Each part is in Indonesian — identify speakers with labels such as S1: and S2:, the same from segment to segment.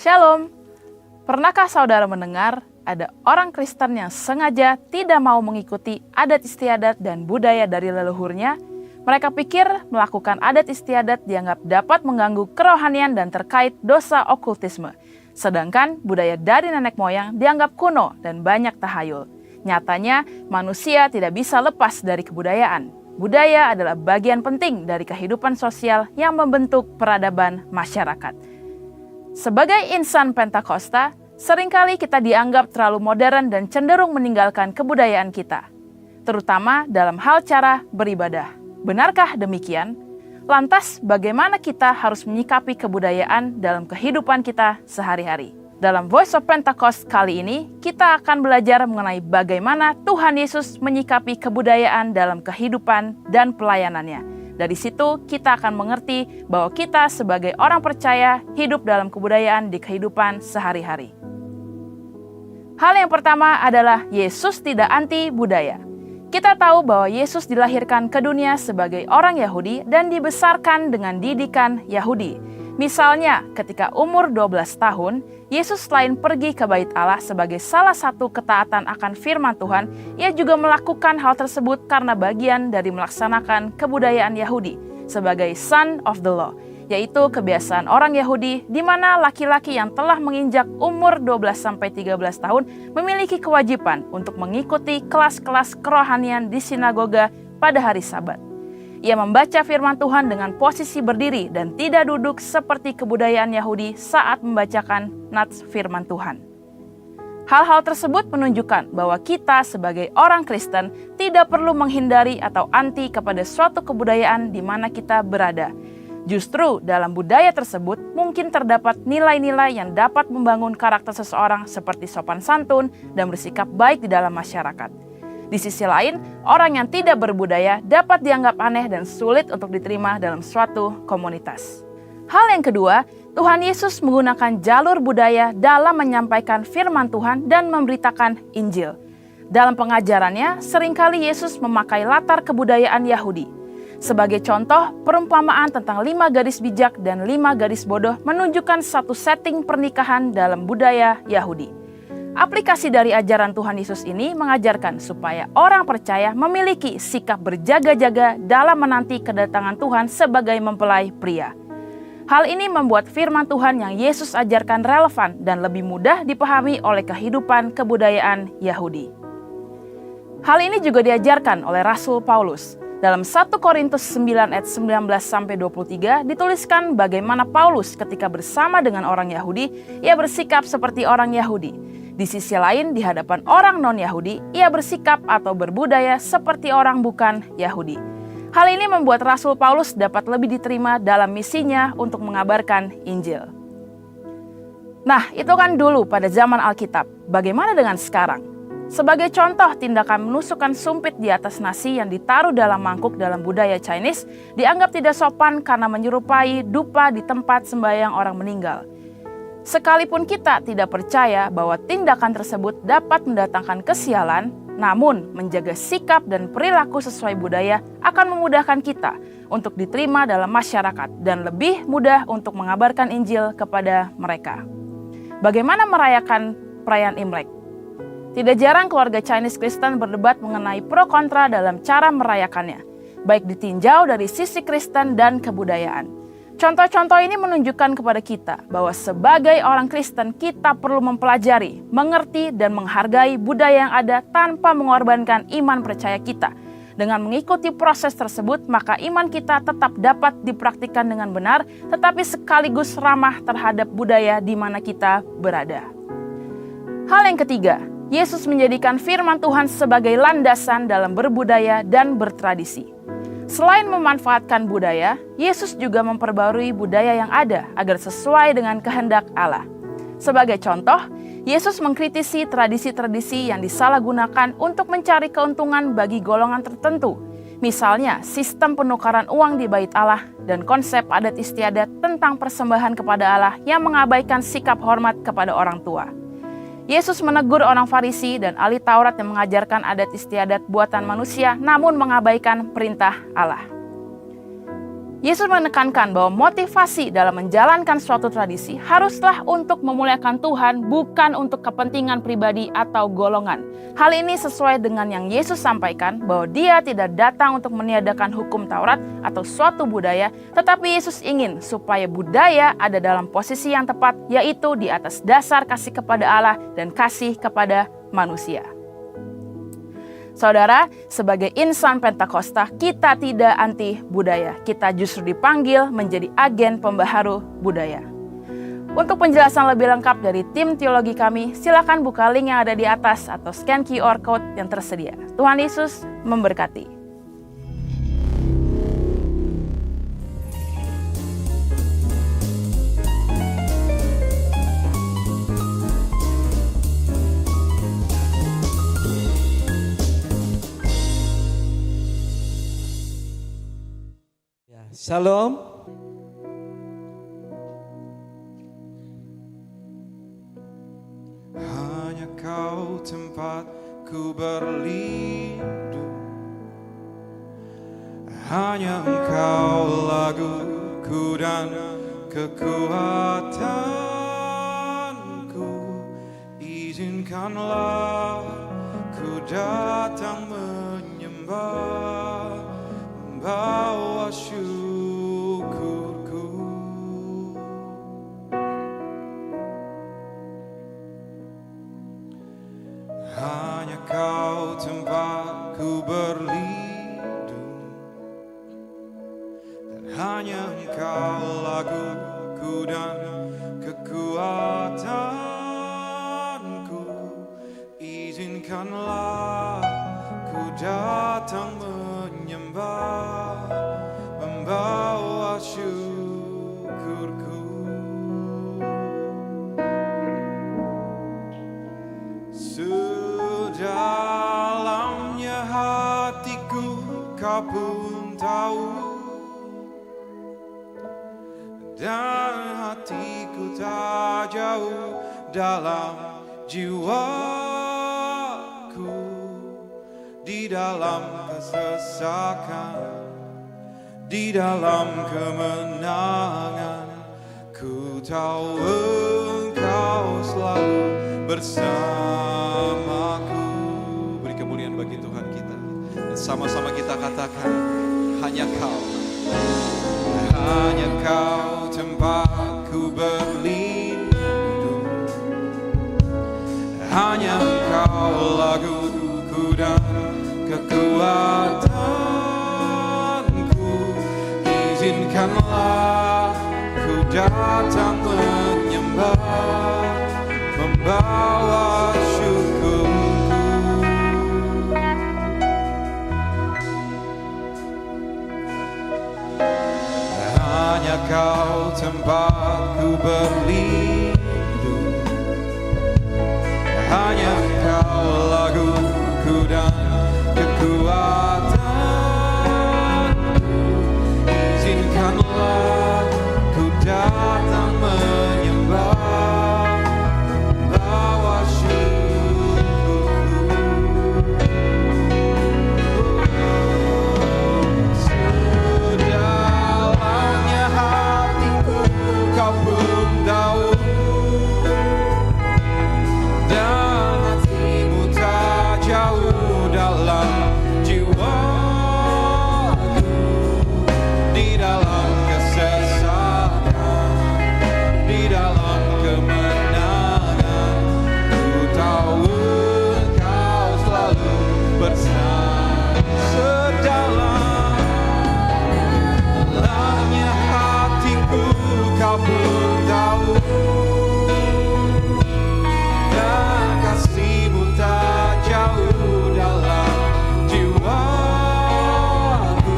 S1: Shalom. Pernahkah saudara mendengar ada orang Kristen yang sengaja tidak mau mengikuti adat istiadat dan budaya dari leluhurnya? Mereka pikir melakukan adat istiadat dianggap dapat mengganggu kerohanian dan terkait dosa okultisme. Sedangkan budaya dari nenek moyang dianggap kuno dan banyak tahayul. Nyatanya, manusia tidak bisa lepas dari kebudayaan. Budaya adalah bagian penting dari kehidupan sosial yang membentuk peradaban masyarakat. Sebagai insan Pentakosta, seringkali kita dianggap terlalu modern dan cenderung meninggalkan kebudayaan kita, terutama dalam hal cara beribadah. Benarkah demikian? Lantas, bagaimana kita harus menyikapi kebudayaan dalam kehidupan kita sehari-hari? Dalam Voice of Pentecost kali ini, kita akan belajar mengenai bagaimana Tuhan Yesus menyikapi kebudayaan dalam kehidupan dan pelayanannya. Dari situ, kita akan mengerti bahwa kita sebagai orang percaya hidup dalam kebudayaan di kehidupan sehari-hari. Hal yang pertama adalah Yesus tidak anti budaya. Kita tahu bahwa Yesus dilahirkan ke dunia sebagai orang Yahudi dan dibesarkan dengan didikan Yahudi. Misalnya, ketika umur 12 tahun, Yesus selain pergi ke Bait Allah sebagai salah satu ketaatan akan firman Tuhan, ia juga melakukan hal tersebut karena bagian dari melaksanakan kebudayaan Yahudi sebagai son of the law, yaitu kebiasaan orang Yahudi di mana laki-laki yang telah menginjak umur 12-13 tahun memiliki kewajiban untuk mengikuti kelas-kelas kerohanian di sinagoga pada hari Sabat. Ia membaca firman Tuhan dengan posisi berdiri dan tidak duduk seperti kebudayaan Yahudi saat membacakan nats firman Tuhan. Hal-hal tersebut menunjukkan bahwa kita sebagai orang Kristen tidak perlu menghindari atau anti kepada suatu kebudayaan di mana kita berada. Justru dalam budaya tersebut mungkin terdapat nilai-nilai yang dapat membangun karakter seseorang seperti sopan santun dan bersikap baik di dalam masyarakat. Di sisi lain, orang yang tidak berbudaya dapat dianggap aneh dan sulit untuk diterima dalam suatu komunitas. Hal yang kedua, Tuhan Yesus menggunakan jalur budaya dalam menyampaikan firman Tuhan dan memberitakan Injil. Dalam pengajarannya, seringkali Yesus memakai latar kebudayaan Yahudi. Sebagai contoh, perumpamaan tentang 5 gadis bijak dan 5 gadis bodoh menunjukkan satu setting pernikahan dalam budaya Yahudi. Aplikasi dari ajaran Tuhan Yesus ini mengajarkan supaya orang percaya memiliki sikap berjaga-jaga dalam menanti kedatangan Tuhan sebagai mempelai pria. Hal ini membuat firman Tuhan yang Yesus ajarkan relevan dan lebih mudah dipahami oleh kehidupan kebudayaan Yahudi. Hal ini juga diajarkan oleh Rasul Paulus. Dalam 1 Korintus 9 ayat 19-23 dituliskan bagaimana Paulus ketika bersama dengan orang Yahudi, ia bersikap seperti orang Yahudi. Di sisi lain, di hadapan orang non-Yahudi, ia bersikap atau berbudaya seperti orang bukan Yahudi. Hal ini membuat Rasul Paulus dapat lebih diterima dalam misinya untuk mengabarkan Injil. Nah, itu kan dulu pada zaman Alkitab. Bagaimana dengan sekarang? Sebagai contoh, tindakan menusukkan sumpit di atas nasi yang ditaruh dalam mangkuk dalam budaya Chinese dianggap tidak sopan karena menyerupai dupa di tempat sembahyang orang meninggal. Sekalipun kita tidak percaya bahwa tindakan tersebut dapat mendatangkan kesialan, namun menjaga sikap dan perilaku sesuai budaya akan memudahkan kita untuk diterima dalam masyarakat dan lebih mudah untuk mengabarkan Injil kepada mereka. Bagaimana merayakan perayaan Imlek? Tidak jarang keluarga Chinese Kristen berdebat mengenai pro kontra dalam cara merayakannya, baik ditinjau dari sisi Kristen dan kebudayaan. Contoh-contoh ini menunjukkan kepada kita bahwa sebagai orang Kristen kita perlu mempelajari, mengerti, dan menghargai budaya yang ada tanpa mengorbankan iman percaya kita. Dengan mengikuti proses tersebut, maka iman kita tetap dapat dipraktikkan dengan benar, tetapi sekaligus ramah terhadap budaya di mana kita berada. Hal yang ketiga, Yesus menjadikan firman Tuhan sebagai landasan dalam berbudaya dan bertradisi. Selain memanfaatkan budaya, Yesus juga memperbarui budaya yang ada agar sesuai dengan kehendak Allah. Sebagai contoh, Yesus mengkritisi tradisi-tradisi yang disalahgunakan untuk mencari keuntungan bagi golongan tertentu. Misalnya, sistem penukaran uang di Bait Allah dan konsep adat istiadat tentang persembahan kepada Allah yang mengabaikan sikap hormat kepada orang tua. Yesus menegur orang Farisi dan ahli Taurat yang mengajarkan adat istiadat buatan manusia namun mengabaikan perintah Allah. Yesus menekankan bahwa motivasi dalam menjalankan suatu tradisi haruslah untuk memuliakan Tuhan, bukan untuk kepentingan pribadi atau golongan. Hal ini sesuai dengan yang Yesus sampaikan bahwa Dia tidak datang untuk meniadakan hukum Taurat atau suatu budaya, tetapi Yesus ingin supaya budaya ada dalam posisi yang tepat, yaitu di atas dasar kasih kepada Allah dan kasih kepada manusia. Saudara, sebagai insan Pentakosta, kita tidak anti budaya. Kita justru dipanggil menjadi agen pembaharu budaya. Untuk penjelasan lebih lengkap dari tim teologi kami, silakan buka link yang ada di atas atau scan QR Code yang tersedia. Tuhan Yesus memberkati.
S2: Shalom.
S3: Hanya Kau tempatku berlindung, hanya Engkau laguku dan kekuatanku. Izinkanlah ku datang menyembah, membawa syukurku. Hanya Kau tempatku berlindung, dan hanya Engkau laguku dan kekuatanku. Izinkanlah ku datang menyembah, membawa syukurku. Sedalamnya hatiku Kau pun tahu, dan hatiku tak jauh dalam jiwaku. Di dalam kesesakan, di dalam kemenangan, ku tahu Engkau selalu bersamaku. Beri kemuliaan bagi Tuhan kita. Dan sama-sama kita katakan, hanya Kau, hanya Kau tempatku berlindung, hanya Engkau laguku dan kekuatanku. Izinkanlah ku datang menyembah, membawa syukurku. Hanya Kau tempatku berlindung, hanya Kau laguku dan kekuatanku. Izinkanlah ku datang menyembah, bawa syukurku. Sedalamnya hatiku Kau pun tahu, dan hatimu tak jauh dalam jiwaku. Di dalam kesesakan, di dalam kemenangan, ku tahu Engkau selalu bersama. Sedalamnya hatiku Kau pun tahu, dan kasih-Mu tak jauh dalam jiwaku.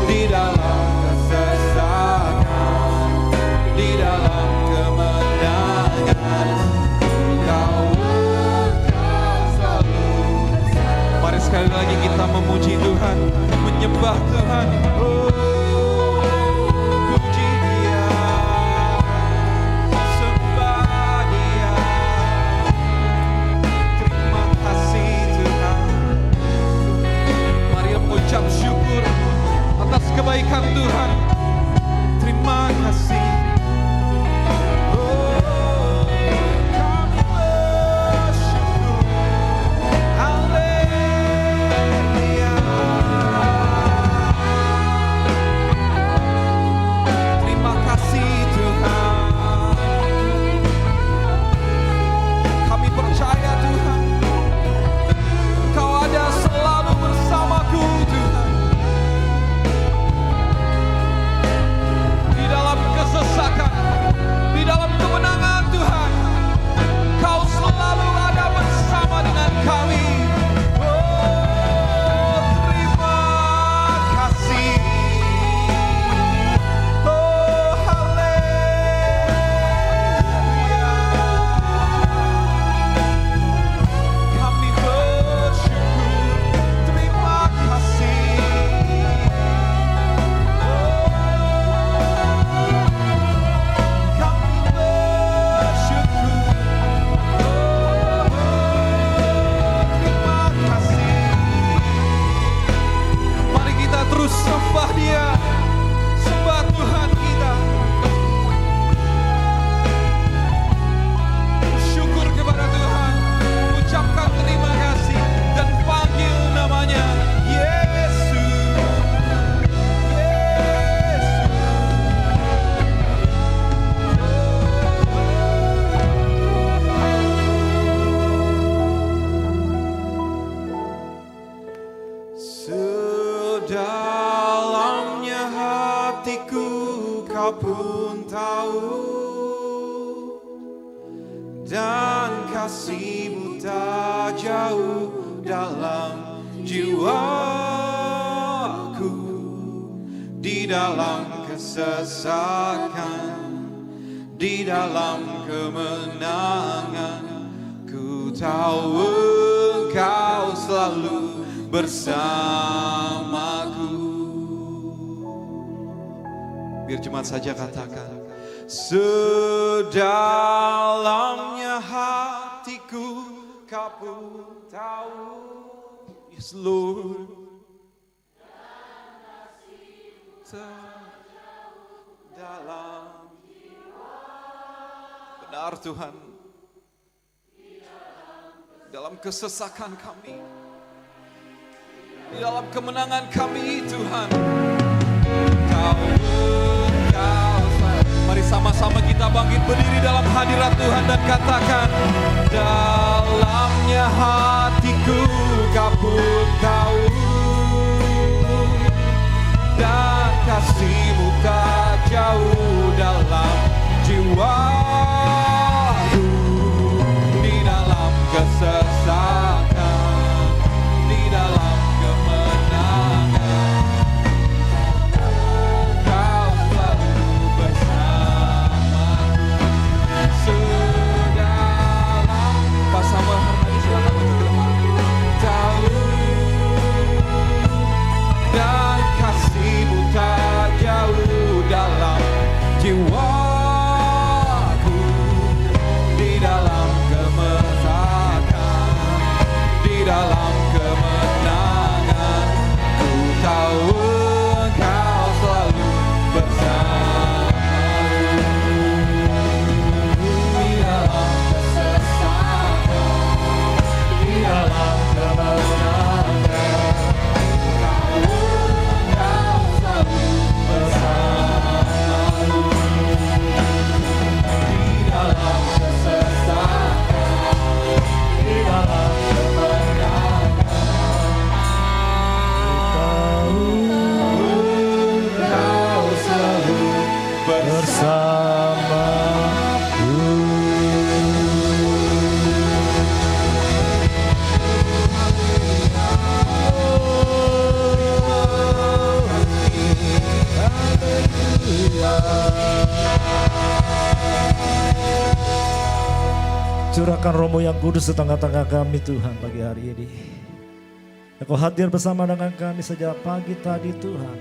S3: Di dalam kesesakan, di dalam kemenangan, ku tahu Engkau selalu bersama. Mari sekali lagi kita memuji Tuhan, menyembah Tuhan. Oh, puji Dia. kau pun tahu, dan kasih-Mu tak jauh dalam jiwaku. Di dalam kesesakan, di dalam kemenangan, ku tahu Engkau selalu bersamaku. Biar jemaat saja katakan, sedalamnya hatiku kau pun tahu. Yes Lord. Dalam benar Tuhan, dalam kesesakan kami, di dalam kemenangan kami Tuhan, mari sama-sama kita bangkit berdiri dalam hadirat Tuhan dan katakan, dalamnya hatiku kau pun tahu, dan kasih-Mu tak jauh dalam jiwaku. Di dalam kesesakan, di dalam kemenangan, Kau selalu bersamaku. Sedalam bersama harmoni silakan tahu, dan kasih-Mu tak jauh dalam jiwaku. Di dalam kemesakan, di dalam kemenangan, ku tahu Engkau selalu bersamaku. Di dalam kesesakan, di dalam kemenangan,
S2: curahkan Roh-Mu yang kudus di tengah-tengah kami Tuhan pagi hari ini. Engkau hadir bersama dengan kami sejak pagi tadi Tuhan.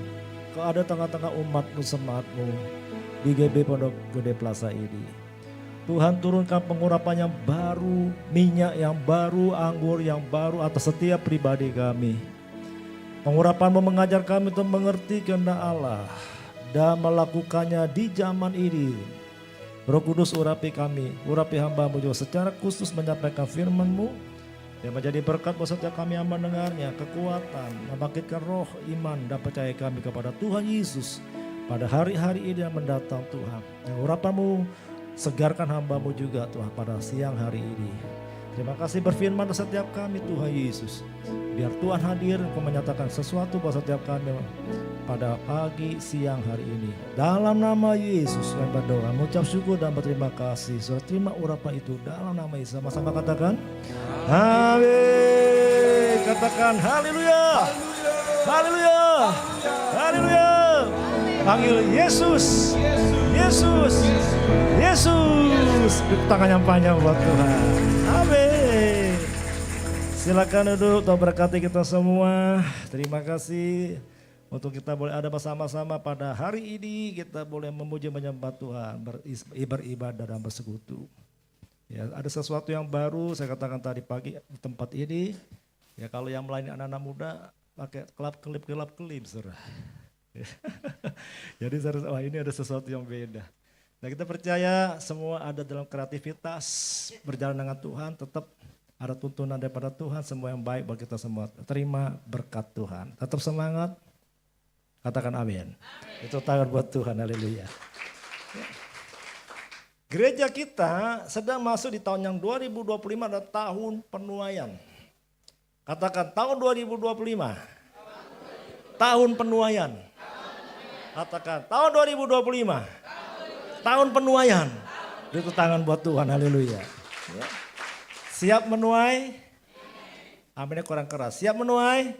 S2: Engkau ada tengah-tengah umat-Mu, semaat-Mu di GB Pondok Gede Plaza ini. Tuhan turunkan pengurapan yang baru, minyak yang baru, anggur yang baru atas setiap pribadi kami. Pengurapan-Mu mengajar kami untuk mengerti kehendak Allah dan melakukannya di zaman ini. Roh Kudus urapi kami, urapi hamba-Mu juga secara khusus menyampaikan firman-Mu yang menjadi berkat buat setiap kami yang mendengarnya, kekuatan, membangkitkan roh, iman dan percaya kami kepada Tuhan Yesus pada hari-hari ini yang mendatang Tuhan. Dan urapan-Mu segarkan hamba-Mu juga Tuhan pada siang hari ini. Terima kasih berfirman setiap kami Tuhan Yesus. Biar Tuhan hadir untuk menyatakan sesuatu buat setiap kami pada pagi siang hari ini. Dalam nama Yesus kami berdoa, mengucap syukur dan berterima kasih. Saudara terima urapan itu dalam nama Yesus. Sama-sama katakan amin. Katakan haleluya. Haleluya. Haleluya. Panggil Yesus. Yesus. Yesus. Tangan yang panjang buat Tuhan. Amin. Silakan duduk, Tuhan berkati kita semua. Terima kasih untuk kita boleh ada bersama-sama pada hari ini. Kita boleh memuji menyembah Tuhan, beribadah dan bersekutu. Ya, ada sesuatu yang baru saya katakan tadi pagi di tempat ini. Ya, kalau yang melayani anak-anak muda pakai kelip-kelip saudara. Jadi wah, ini ada sesuatu yang beda. Nah, kita percaya semua ada dalam kreativitas berjalan dengan Tuhan, tetap ada tuntunan daripada Tuhan, semua yang baik buat kita semua. Terima berkat Tuhan. Tetap semangat. Katakan amin. Itu tangan buat Tuhan, haleluya. Gereja kita sedang masuk di tahun yang 2025, ada tahun penuaian. Katakan tahun 2025. Tahun penuaian. Katakan, tahun 2025. Tahun penuaian. Beri tepuk tangan buat Tuhan, haleluya. Ya. Siap menuai? Aminnya kurang keras. Siap menuai?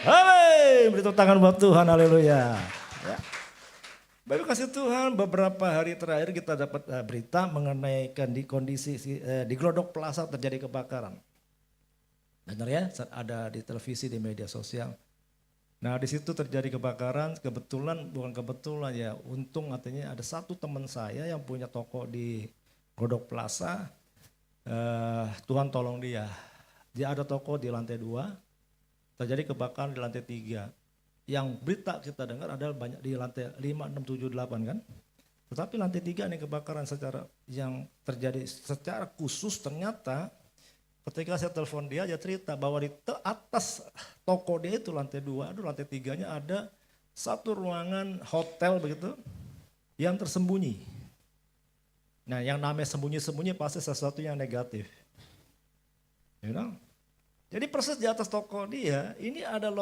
S2: Amin. Beri tepuk tangan buat Tuhan, haleluya. Ya. Bapak kasih Tuhan, beberapa hari terakhir kita dapat berita mengenai kondisi di Glodok Plaza terjadi kebakaran. Benar ya, ada di televisi, di media sosial. Nah di situ terjadi kebakaran, bukan kebetulan ya, untung artinya ada satu teman saya yang punya toko di Glodok Plaza, Tuhan tolong dia. Dia ada toko di lantai 2, terjadi kebakaran di lantai 3. Yang berita kita dengar adalah banyak di lantai 5, 6, 7, 8 kan. Tetapi lantai 3 ini kebakaran yang terjadi secara khusus ternyata ketika saya telepon dia cerita bahwa di atas toko dia itu lantai 2, lantai 3-nya ada satu ruangan hotel begitu yang tersembunyi. Nah yang namanya sembunyi-sembunyi pasti sesuatu yang negatif. You know? Jadi persis di atas toko dia, ini ada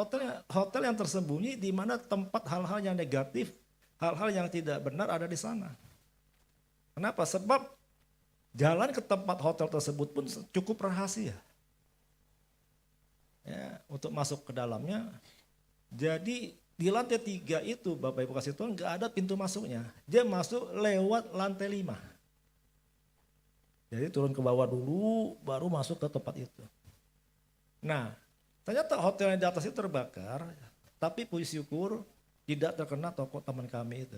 S2: hotel yang tersembunyi di mana tempat hal-hal yang negatif, hal-hal yang tidak benar ada di sana. Kenapa? Sebab jalan ke tempat hotel tersebut pun cukup rahasia. Ya, untuk masuk ke dalamnya. Jadi di lantai 3 itu Bapak Ibu kasih Tuhan nggak ada pintu masuknya. Dia masuk lewat lantai 5. Jadi turun ke bawah dulu, baru masuk ke tempat itu. Nah, ternyata hotel yang di atas itu terbakar, tapi puji syukur tidak terkena toko teman kami itu.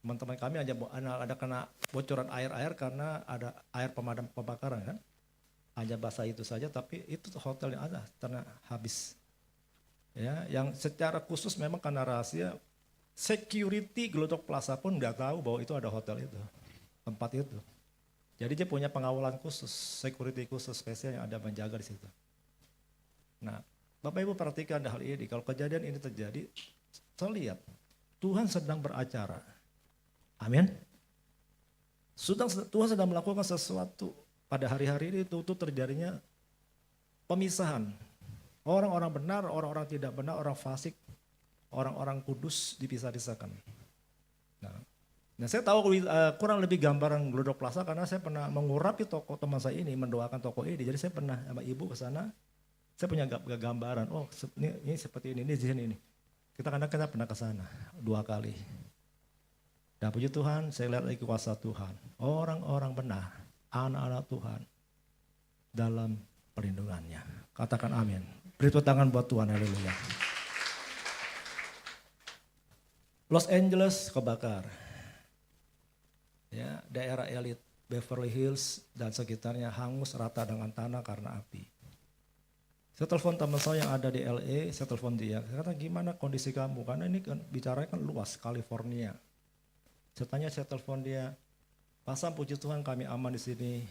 S2: Teman-teman kami ada kena bocoran air karena ada air pemadam kebakaran kan. Hanya basah itu saja, tapi itu hotel yang ada karena habis. Ya, yang secara khusus memang karena rahasia, security Glodok Plaza pun nggak tahu bahwa itu ada hotel itu, tempat itu. Jadi dia punya pengawalan khusus, security khusus spesial yang ada menjaga di situ. Nah, Bapak Ibu perhatikan hal ini, kalau kejadian ini terjadi, saya lihat Tuhan sedang beracara. Amin. Tuhan sedang melakukan sesuatu pada hari-hari ini itu terjadinya pemisahan. Orang-orang benar, orang-orang tidak benar, orang fasik, orang-orang kudus dipisah-pisahkan. Nah saya tahu kurang lebih gambaran Glodok Plaza karena saya pernah mengurapi toko teman saya ini, mendoakan toko ini. Jadi saya pernah sama ibu ke sana, saya punya gambaran, oh ini seperti ini di sini. Kita pernah ke sana 2 kali. Dan puji Tuhan, saya lihat lagi kuasa Tuhan. Orang-orang benar, anak-anak Tuhan dalam perlindungannya. Katakan amin. Beri tepuk tangan buat Tuhan, haleluya. Los Angeles kebakar. Ya, daerah elit Beverly Hills dan sekitarnya hangus rata dengan tanah karena api. Saya telepon teman saya yang ada di LA, saya telepon dia. Saya kata gimana kondisi kamu? Karena ini kan bicaranya kan luas, California. Saya telepon dia, pasang puji Tuhan kami aman di sini.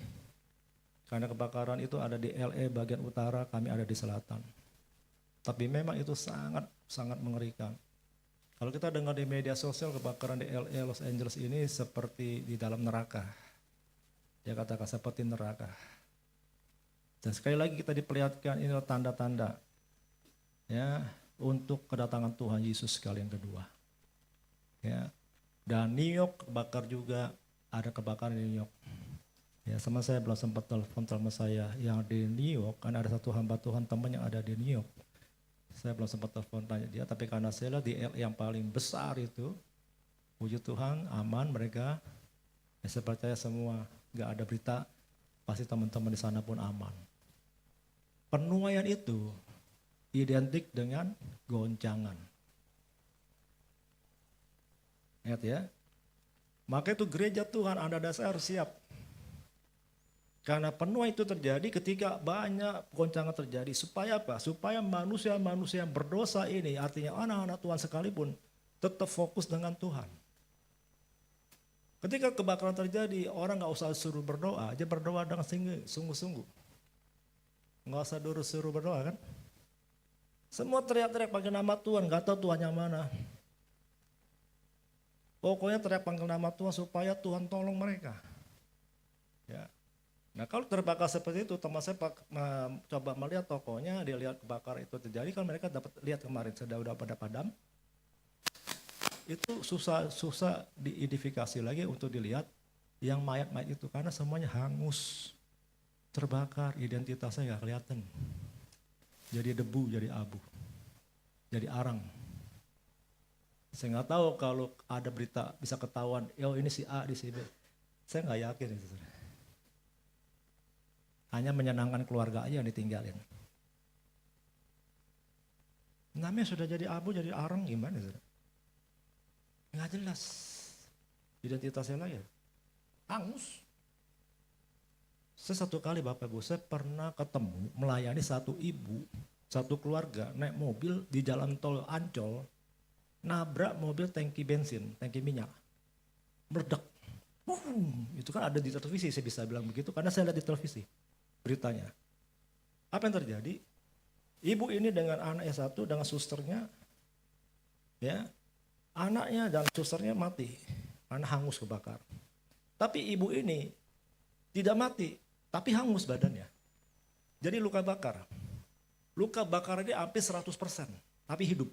S2: Karena kebakaran itu ada di LA bagian utara, kami ada di selatan. Tapi memang itu sangat mengerikan. Kalau kita dengar di media sosial kebakaran di LA, Los Angeles ini seperti di dalam neraka. Dia katakan seperti neraka. Dan sekali lagi kita diperlihatkan ini tanda-tanda ya untuk kedatangan Tuhan Yesus kali yang kedua. Ya. Dan New York kebakar juga, ada kebakaran di New York. Ya, sama saya belum sempat telepon teman saya yang di New York, karena ada satu hamba Tuhan teman yang ada di New York. Saya belum sempat telepon tanya dia, tapi karena saya lihat di LA yang paling besar itu, puji Tuhan aman mereka. Ya, saya percaya semua, gak ada berita, pasti teman-teman di sana pun aman. Penuaian itu identik dengan goncangan. Ingat ya, maka itu gereja Tuhan Anda dan saya harus siap. Karena penuaian itu terjadi ketika banyak goncangan terjadi. Supaya apa? Supaya manusia-manusia yang berdosa ini, artinya anak-anak Tuhan sekalipun, tetap fokus dengan Tuhan. Ketika kebakaran terjadi, orang gak usah suruh berdoa, aja berdoa dengan sungguh-sungguh. Gak usah suruh berdoa kan. Semua teriak-teriak panggil nama Tuhan, gak tahu Tuhan yang mana. Pokoknya teriak panggil nama Tuhan supaya Tuhan tolong mereka. Ya. Nah kalau terbakar seperti itu, teman saya coba melihat tokonya, dia lihat kebakaran itu terjadi, kan mereka dapat lihat kemarin, sudah pada padam. itu susah diidentifikasi lagi untuk dilihat yang mayat-mayat itu karena semuanya hangus, terbakar, identitasnya nggak kelihatan. Jadi debu, jadi abu, jadi arang. Saya nggak tahu kalau ada berita bisa ketahuan, oh ini si A di si B. Saya nggak yakin itu. Hanya menyenangkan keluarga aja yang ditinggalin. Namanya sudah jadi abu, jadi arang gimana? Nggak jelas identitasnya lagi. Hangus. Saya satu kali Bapak Ibu, saya pernah ketemu melayani satu ibu, satu keluarga naik mobil di jalan tol Ancol, nabrak mobil tangki bensin, tangki minyak, meledak. Itu kan ada di televisi, saya bisa bilang begitu karena saya lihat di televisi beritanya. Apa yang terjadi? Ibu ini dengan anaknya satu, dengan susternya, ya, anaknya dan susternya mati karena hangus kebakar. Tapi ibu ini tidak mati, tapi hangus badannya. Jadi luka bakar. Luka bakar ini hampir 100%, tapi hidup.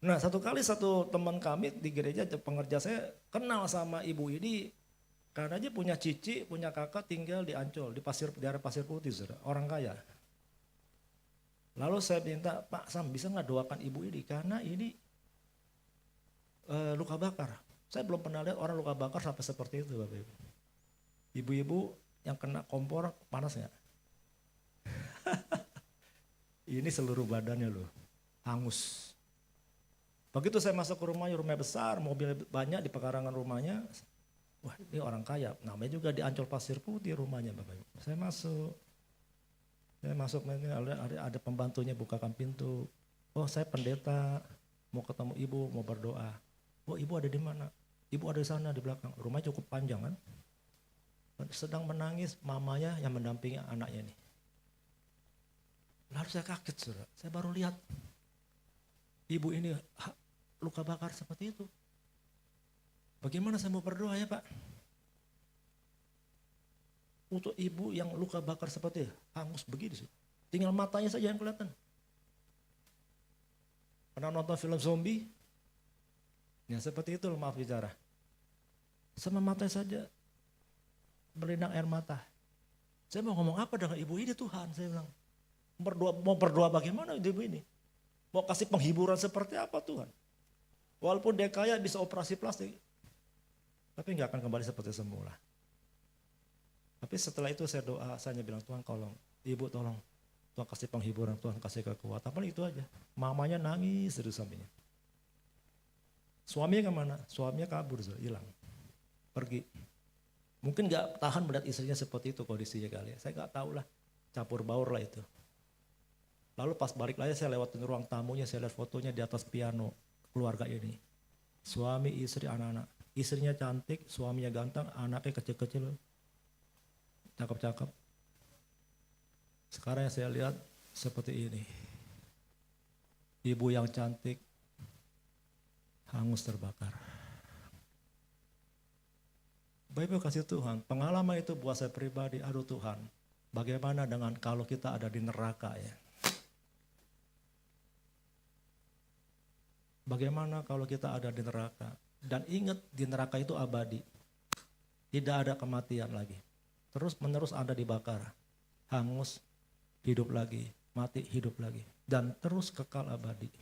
S2: Nah satu kali satu teman kami di gereja, pengerja saya kenal sama ibu ini karena dia punya cici, punya kakak tinggal di Ancol, di daerah Pasir Putih, saudara, orang kaya. Lalu saya minta, Pak Sam bisa nggak doakan ibu ini karena ini luka bakar. Saya belum pernah lihat orang luka bakar sampai seperti itu Bapak Ibu. Ibu-ibu yang kena kompor panas nggak? Ini seluruh badannya loh, hangus. Begitu saya masuk ke rumahnya besar, mobil banyak di pekarangan rumahnya. Wah ini orang kaya, namanya juga di Ancol Pasir Putih rumahnya Bapak Ibu. Saya masuk, ada pembantunya bukakan pintu. Oh saya pendeta, mau ketemu ibu, mau berdoa. Oh ibu ada di mana? Ibu ada di sana di belakang. Rumahnya cukup panjang kan. Sedang menangis mamanya yang mendampingi anaknya nih. Lalu saya kaget saudara, saya baru lihat ibu ini luka bakar seperti itu. Bagaimana saya mau berdoa ya Pak? Untuk ibu yang luka bakar seperti hangus begitu sih. Tinggal matanya saja yang kelihatan. Pernah nonton film zombie? Ya seperti itu maaf bicara. Sama matanya saja berlinang air mata. Saya mau ngomong apa dengan ibu ini Tuhan? Saya bilang, mau berdoa bagaimana ibu ini? Mau kasih penghiburan seperti apa Tuhan? Walaupun dia kaya bisa operasi plastik, tapi nggak akan kembali seperti semula. Tapi setelah itu saya doa, saya bilang Tuhan tolong, ibu tolong, Tuhan kasih penghiburan, Tuhan kasih kekuatan. Paling itu aja. Mamanya nangis terus sampingnya. Suaminya kemana? Suaminya kabur, hilang, pergi. Mungkin nggak tahan melihat istrinya seperti itu kondisinya kali ya. Saya nggak tahu lah, campur baur lah itu. Lalu pas balik lagi saya lewatin ruang tamunya, saya lihat fotonya di atas piano keluarga ini. Suami, istri, anak-anak. Istrinya cantik, suaminya ganteng, anaknya kecil-kecil. Cakep-cakep. Sekarang yang saya lihat seperti ini. Ibu yang cantik, hangus terbakar. Bible kasih Tuhan, pengalaman itu buat saya pribadi, aduh Tuhan, bagaimana dengan kalau kita ada di neraka ya? Bagaimana kalau kita ada di neraka? Dan ingat di neraka itu abadi, tidak ada kematian lagi. Terus menerus Anda dibakar, hangus, hidup lagi, mati, hidup lagi. Dan terus kekal abadi.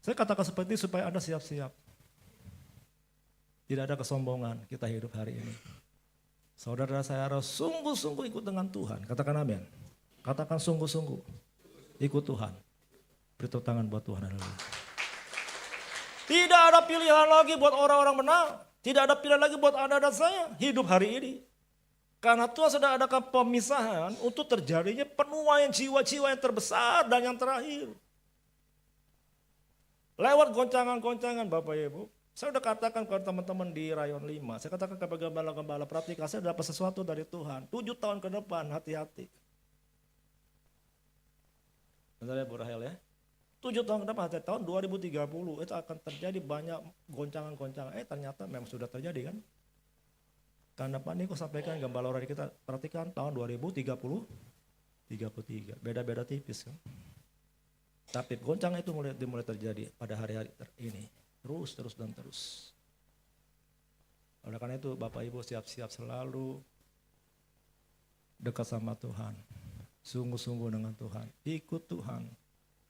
S2: Saya katakan seperti itu supaya Anda siap-siap. Tidak ada kesombongan kita hidup hari ini. Saudara saya harus sungguh-sungguh ikut dengan Tuhan. Katakan amin. Katakan sungguh-sungguh ikut Tuhan. Beri tepuk tangan buat Tuhan. Tidak ada pilihan lagi buat orang-orang menang. Tidak ada pilihan lagi buat Anda dan saya hidup hari ini. Karena Tuhan sudah adakan pemisahan untuk terjadinya penuaian jiwa-jiwa yang terbesar dan yang terakhir. Lewat goncangan-goncangan Bapak Ibu. Saya sudah katakan kepada teman-teman di Rayon 5. Saya katakan kepada gembala-gembala, perhatikan saya dapat sesuatu dari Tuhan. 7 tahun ke depan, hati-hati. Bentar ya Bu Rahel ya. 7 tahun ke depan, tahun 2030 itu akan terjadi banyak goncangan-goncangan. Ternyata memang sudah terjadi kan. Karena Pak Niko sampaikan gembala orang kita, perhatikan tahun 2033. Beda-beda tipis kan. Tapi goncangan itu dimulai terjadi pada hari-hari ini. Terus dan terus. Oleh karena itu Bapak Ibu siap-siap selalu dekat sama Tuhan. Sungguh-sungguh dengan Tuhan. Ikut Tuhan.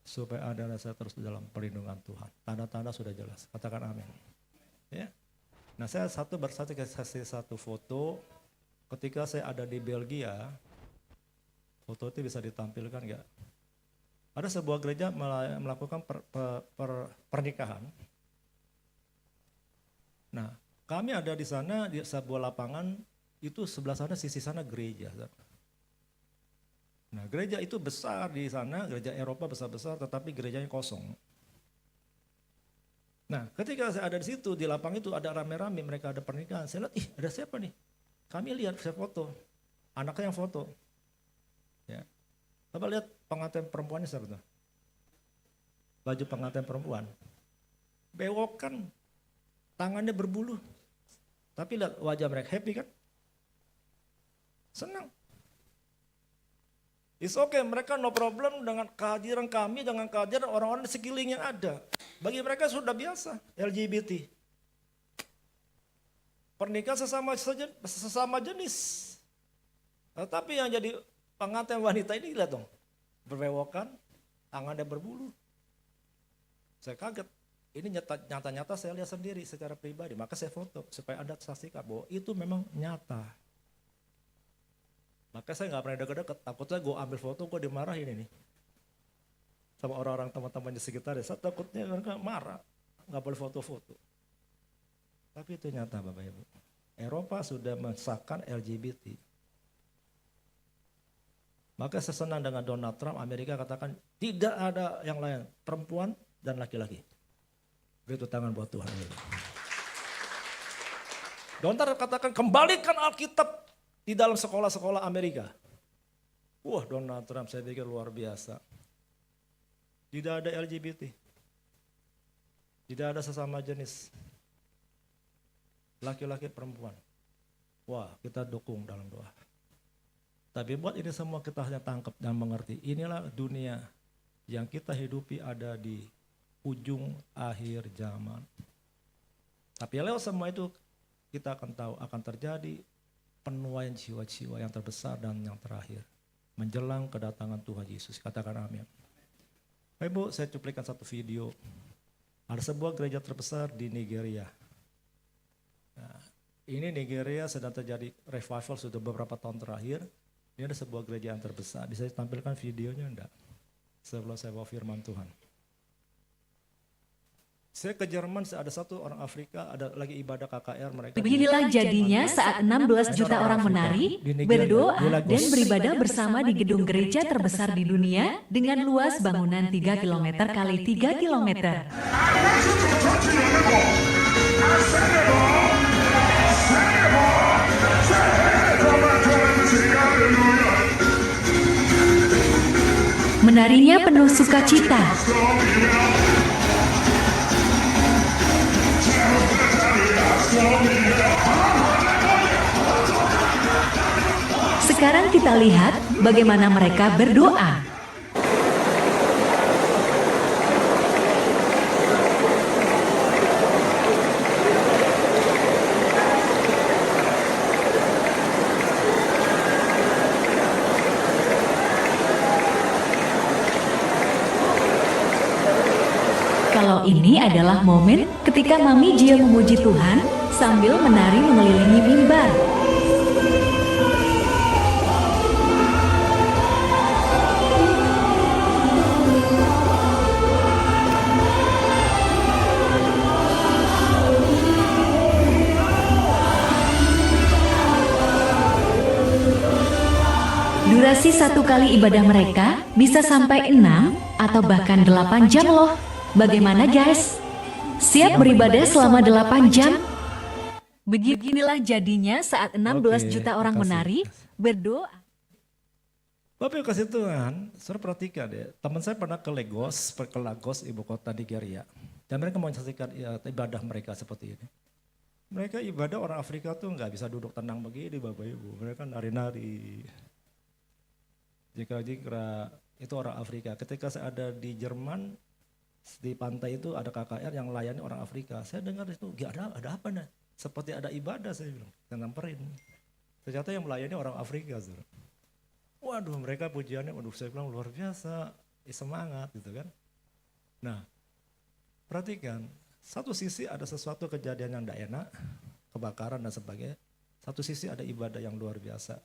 S2: Supaya ada rasa terus dalam perlindungan Tuhan. Tanda-tanda sudah jelas. Katakan amin. Ya. Nah saya kasih satu foto. Ketika saya ada di Belgia. Foto itu bisa ditampilkan enggak? Ada sebuah gereja melakukan pernikahan. Nah, kami ada di sana di sebuah lapangan, itu sebelah sana sisi sana gereja. Nah, gereja itu besar di sana, gereja Eropa besar-besar, tetapi gerejanya kosong. Nah, ketika saya ada di situ, di lapangan itu ada rame-rame, mereka ada pernikahan. Saya lihat, ada siapa nih? Kami lihat, saya foto. Anaknya yang foto. Ya. Coba lihat pengantin perempuannya siapa tuh? Baju pengantin perempuan. Bewokan, tangannya berbulu. Tapi lihat wajah mereka happy kan? Senang. It's okay, mereka no problem dengan kehadiran kami, dengan kehadiran orang-orang di sekeliling yang ada. Bagi mereka sudah biasa, LGBT. Pernikahan sesama jenis. Tetapi yang jadi pengantin wanita ini lihat dong, berbewokan, tangannya berbulu. Saya kaget, ini nyata-nyata saya lihat sendiri secara pribadi, maka saya foto supaya Anda saksikan bahwa itu memang nyata. Maka saya nggak pernah deket-deket, takutnya gue ambil foto, gue dimarahin ini. Sama orang-orang teman-teman di sekitar, saya takutnya mereka marah, nggak boleh foto-foto. Tapi itu nyata Bapak Ibu. Eropa sudah mensahkan LGBT. Maka saya senang dengan Donald Trump, Amerika katakan tidak ada yang lain, perempuan dan laki-laki. Beri tangan buat Tuhan. Donald Trump katakan kembalikan Alkitab di dalam sekolah-sekolah Amerika. Wah, Donald Trump saya pikir luar biasa. Tidak ada LGBT. Tidak ada sesama jenis. Laki-laki perempuan. Wah, kita dukung dalam doa. Tapi buat ini semua kita hanya tangkap dan mengerti. Inilah dunia yang kita hidupi ada di ujung akhir zaman. Tapi lewat semua itu kita akan tahu akan terjadi penuaian jiwa-jiwa yang terbesar dan yang terakhir. Menjelang kedatangan Tuhan Yesus. Katakan amin. Ibu, saya cuplikan satu video. Ada sebuah gereja terbesar di Nigeria. Nah, ini Nigeria sedang terjadi revival sudah beberapa tahun terakhir. Ini ada sebuah gereja yang terbesar. Bisa ditampilkan videonya enggak? Sebelum saya bawa firman Tuhan. Saya ke Jerman, ada satu orang Afrika, ada lagi ibadah KKR mereka.
S4: Beginilah jadinya saat 16 juta orang menari, berdoa, dan beribadah bersama di gedung gereja terbesar di dunia dengan luas bangunan 3 km kali 3 km. Menarinya penuh sukacita. Sekarang kita lihat bagaimana mereka berdoa. Kalau ini adalah momen ketika Mami Gio memuji Tuhan sambil menari mengelilingi mimbar. Durasi satu kali ibadah mereka bisa sampai 6 atau bahkan 8 jam loh. Bagaimana guys? Siap beribadah selama 8 jam? Beginilah jadinya saat 16 juta orang menari, berdoa.
S2: Bapak Ibu kasih Tuhan, saudara perhatikan ya. Teman saya pernah ke Lagos, ibu kota Nigeria. Dan mereka mau menyaksikan ibadah mereka seperti ini. Mereka ibadah orang Afrika tuh nggak bisa duduk tenang begini Bapak Ibu. Mereka nari-nari. Jika itu orang Afrika. Ketika saya ada di Jerman, di pantai itu ada KKR yang melayani orang Afrika. Saya dengar itu, ada apa nih? Seperti ada ibadah, saya bilang, kita nyamperin. Ternyata yang melayani orang Afrika. Saudara. Waduh, mereka pujiannya, saya bilang luar biasa, semangat gitu kan. Nah, perhatikan, satu sisi ada sesuatu kejadian yang tidak enak, kebakaran dan sebagainya. Satu sisi ada ibadah yang luar biasa.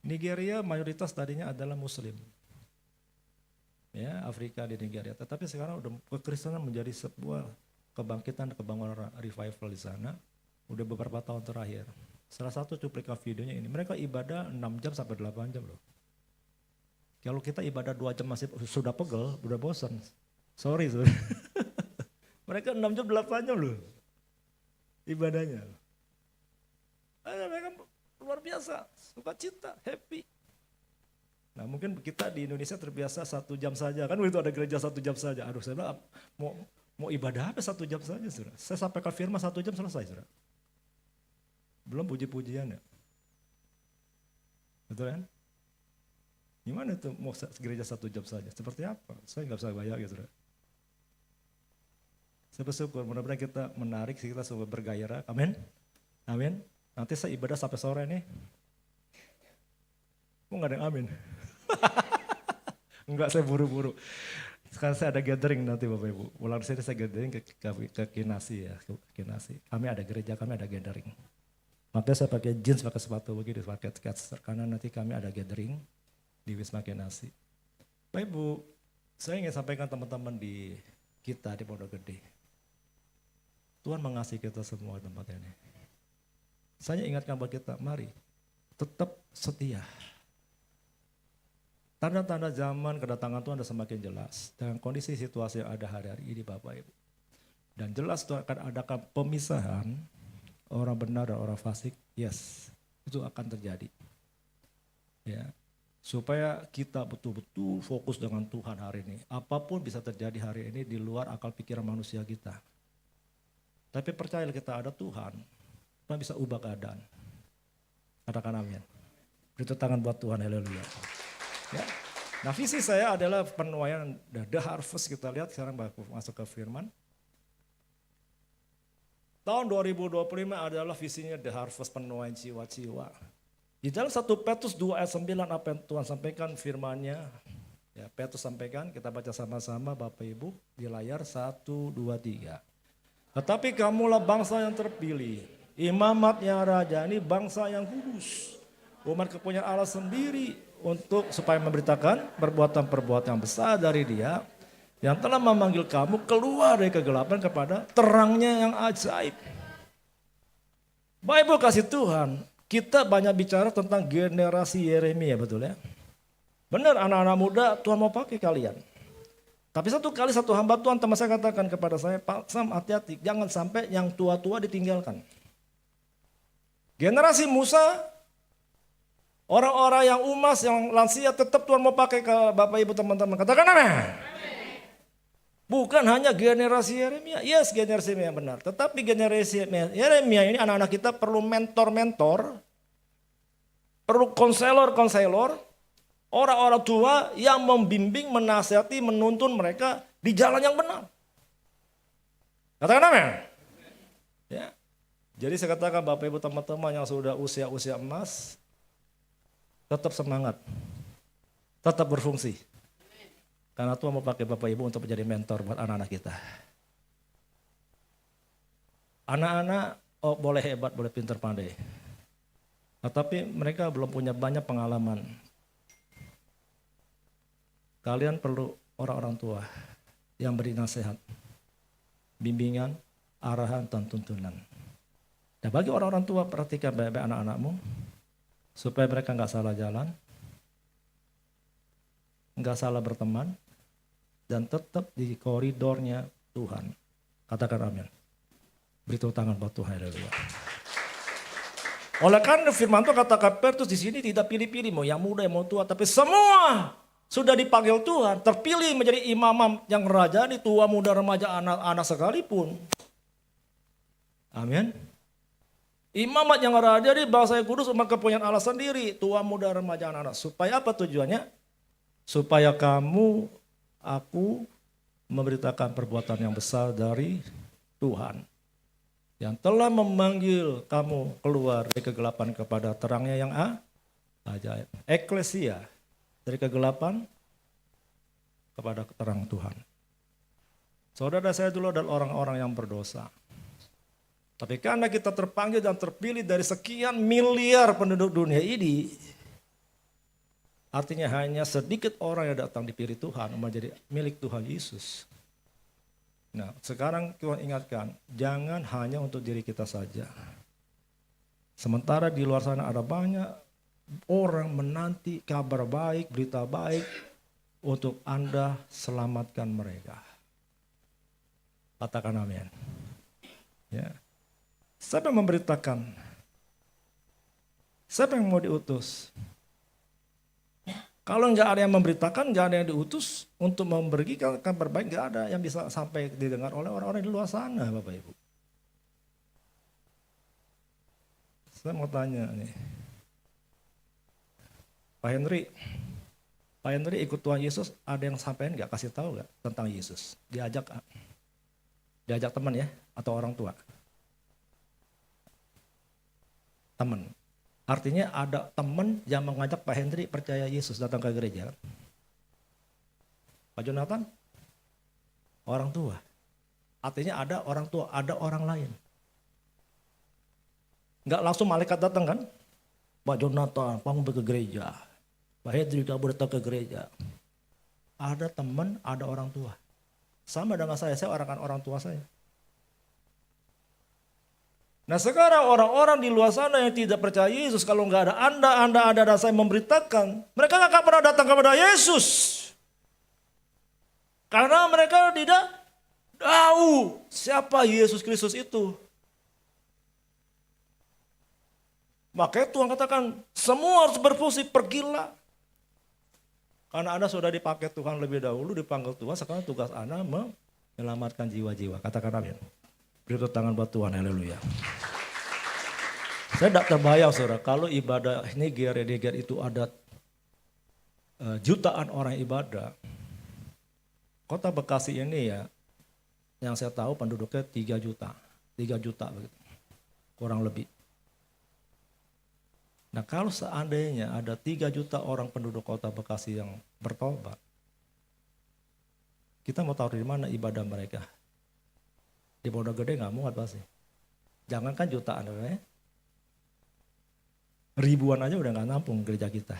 S2: Nigeria mayoritas tadinya adalah Muslim. Ya, Afrika di Nigeria. Tetapi sekarang udah kekristenan menjadi sebuah kebangkitan, kebangunan revival di sana. Udah beberapa tahun terakhir. Salah satu cuplikan videonya ini. Mereka ibadah 6 jam sampai 8 jam loh. Kalau kita ibadah 2 jam masih sudah pegel, udah bosan. Sorry. Mereka 6 jam 8 jam loh. Ibadahnya. Mereka luar biasa, sukacita, happy. Nah mungkin kita di Indonesia terbiasa 1 jam saja, kan begitu ada gereja 1 jam saja. Aduh saya bilang mau ibadah apa 1 jam saja saudara. Saya sampaikan firman 1 jam selesai saudara. Belum puji-pujian ya. Betul kan? Gimana itu mau gereja 1 jam saja, seperti apa? Saya nggak bisa bayangin saudara. Saya bersyukur, mudah-mudahan kita menarik, kita semua bergairah, amin. Amin. Nanti saya ibadah sampai sore nih. Kok nggak ada yang amin? Enggak, saya buru-buru. Sekarang saya ada gathering nanti Bapak Ibu. Pulang sini saya gathering ke Kinasi ya. Kinasi. Kami ada gereja, kami ada gathering. Makanya saya pakai jeans, pakai sepatu begini, pakai skate. Karena nanti kami ada gathering di Wisma Kinasi. Bapak Ibu, saya ingin sampaikan teman-teman di kita di Pondok Gede. Tuhan mengasihi kita semua tempat ini. Saya ingatkan buat kita, mari tetap setia. Tanda-tanda zaman kedatangan Tuhan sudah semakin jelas. Dengan kondisi situasi yang ada hari-hari ini Bapak Ibu. Dan jelas Tuhan akan adakan pemisahan orang benar dan orang fasik. Yes, itu akan terjadi. Ya, supaya kita betul-betul fokus dengan Tuhan hari ini. Apapun bisa terjadi hari ini di luar akal pikiran manusia kita. Tapi percayalah kita ada Tuhan. Tuhan bisa ubah keadaan. Katakan amin. Beri tangan buat Tuhan, haleluya. Ya. Nah visi saya adalah penuaian the harvest, kita lihat sekarang masuk ke firman. Tahun 2025 adalah visinya the harvest, penuaian jiwa-jiwa. Di dalam 1 Petrus 2 ayat 9 apa yang Tuhan sampaikan firman-Nya. Ya, Petrus sampaikan, kita baca sama-sama Bapak Ibu di layar 1, 2, 3. Tetapi kamulah bangsa yang terpilih, imamat yang raja, ini bangsa yang kudus, umat kepunyaan Allah sendiri, untuk supaya memberitakan perbuatan-perbuatan yang besar dari Dia yang telah memanggil kamu keluar dari kegelapan kepada terangnya yang ajaib. Bible kasih Tuhan, kita banyak bicara tentang generasi Yeremia, betul ya? Benar, anak-anak muda Tuhan mau pakai kalian. Tapi satu hamba Tuhan teman saya katakan kepada saya, Pak Sam, hati-hati, jangan sampai yang tua-tua ditinggalkan. Generasi Musa, orang-orang yang umas, yang lansia tetap Tuhan mau pakai ke Bapak Ibu teman-teman. Katakan amin. Bukan hanya generasi Yeremia, yes generasi Yeremia benar. Tetapi generasi Yeremia ini anak-anak kita perlu mentor-mentor, perlu konselor-konselor, orang-orang tua yang membimbing, menasihati, menuntun mereka di jalan yang benar. Katakan amin. Ya. Jadi saya katakan Bapak Ibu teman-teman yang sudah usia-usia emas, tetap semangat, tetap berfungsi. Karena Tuhan mau pakai Bapak Ibu untuk menjadi mentor buat anak-anak kita. Anak-anak boleh hebat, boleh pintar pandai. Tetapi mereka belum punya banyak pengalaman. Kalian perlu orang-orang tua yang beri nasihat, bimbingan, arahan, dan tuntunan. Dan bagi orang-orang tua, perhatikan baik-baik anak-anakmu, supaya mereka nggak salah jalan, nggak salah berteman, dan tetap di koridornya Tuhan. Katakan amin. Beri tepuk tangan buat Tuhan. Haleluya. Oleh karena firman Tuhan katakan Petrus di sini tidak pilih-pilih mau yang muda, yang mau tua, tapi semua sudah dipanggil Tuhan, terpilih menjadi imam yang raja, ini tua, muda, remaja, anak-anak sekalipun. Amin. Imamat yang raja di bangsa yang kudus, umat kepunyaan Allah sendiri, tua, muda, remaja, anak-anak. Supaya apa tujuannya? supaya kamu, aku memberitakan perbuatan yang besar dari Tuhan yang telah memanggil kamu keluar dari kegelapan kepada terangnya yang ajaib. Eklesia, dari kegelapan kepada terang Tuhan. Saudara, saya dulu adalah orang-orang yang berdosa. Tapi karena kita terpanggil dan terpilih dari sekian miliar penduduk dunia ini, artinya hanya sedikit orang yang datang dipilih Tuhan menjadi milik Tuhan Yesus. Nah, sekarang Tuhan ingatkan, jangan hanya untuk diri kita saja. Sementara di luar sana ada banyak orang menanti kabar baik, berita baik untuk Anda selamatkan mereka. Katakan amin. Ya. Siapa yang memberitakan? Siapa yang mau diutus? Kalau nggak ada yang memberitakan, nggak ada yang diutus untuk memberikan kabar baik, nggak ada yang bisa sampai didengar oleh orang-orang di luar sana, Bapak Ibu. Saya mau tanya nih, Pak Henry ikut Tuhan Yesus, ada yang sampaikan nggak, kasih tahu nggak tentang Yesus? Diajak teman ya, atau orang tua? Teman. Artinya ada teman yang mengajak Pak Henry percaya Yesus datang ke gereja. Pak Jonathan, orang tua. Artinya ada orang tua, ada orang lain. Enggak langsung malaikat datang kan? Pak Jonathan, kamu pergi ke gereja. Pak Henry, kamu datang ke gereja. Ada teman, ada orang tua. Sama dengan saya orang tua saya. Nah sekarang orang-orang di luar sana yang tidak percaya Yesus, kalau nggak ada Anda dan saya memberitakan, mereka nggak akan pernah datang kepada Yesus. Karena mereka tidak tahu siapa Yesus Kristus itu. Makanya Tuhan katakan, semua harus berfungsi, pergilah. Karena Anda sudah dipakai Tuhan lebih dahulu, dipanggil Tuhan, sekarang tugas Anda menyelamatkan jiwa-jiwa. Katakan amin. Beri tangan buat Tuhan, haleluya. Saya tidak terbayang saudara, kalau ibadah Niger itu ada jutaan orang ibadah. Kota Bekasi ini ya, yang saya tahu penduduknya 3 juta begitu, kurang lebih. Nah kalau seandainya ada 3 juta orang penduduk Kota Bekasi yang bertobat, kita mau tahu dari mana ibadah mereka? Di Pondok Gede nggak muat pasti. Jangankan jutaan, ya. Ribuan aja udah nggak nampung gereja kita.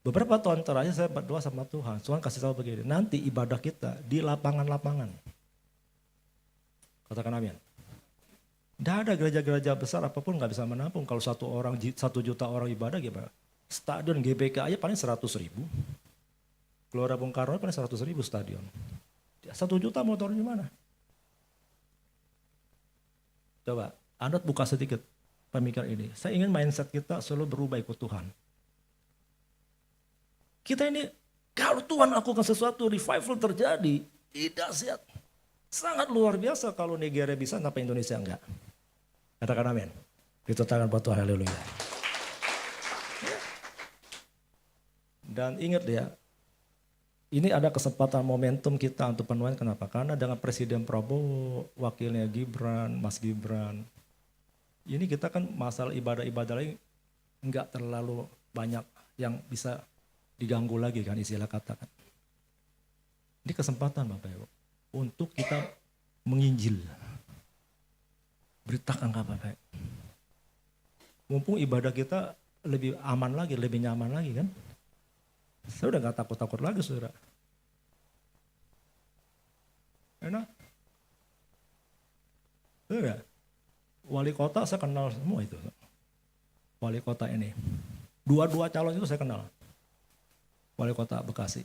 S2: Beberapa tahun terakhir saya berdoa sama Tuhan. Tuhan kasih tahu begini, nanti ibadah kita di lapangan-lapangan. Katakan amin. Nggak ada gereja-gereja besar apapun nggak bisa menampung. Kalau 1 juta orang ibadah gimana? Stadion GBK aja paling 100.000. Gelora Bung Karno paling 100.000 stadion. 1 juta mau taruh di mana? Coba, Anda buka sedikit pemikiran ini. Saya ingin mindset kita selalu berubah ikut Tuhan. Kita ini, kalau Tuhan lakukan sesuatu, revival terjadi, dahsyat. Sangat luar biasa kalau Nigeria bisa, kenapa Indonesia enggak? Katakan amin. Kita tangan buat Tuhan, haleluya. Dan ingat ya, ini ada kesempatan momentum kita untuk penuhan. Kenapa? Karena dengan Presiden Prabowo, wakilnya Gibran, Mas Gibran. Ini kita kan masalah ibadah-ibadah lagi enggak terlalu banyak yang bisa diganggu lagi kan istilah katakan. Ini kesempatan Bapak Ibu untuk kita menginjil. Beritakan kabar baik. Mumpung ibadah kita lebih aman lagi, lebih nyaman lagi kan. Saya udah gak takut-takut lagi saudara. Enak. Saudara, wali kota saya kenal semua itu. Wali kota ini. Dua calon itu saya kenal. Wali kota Bekasi.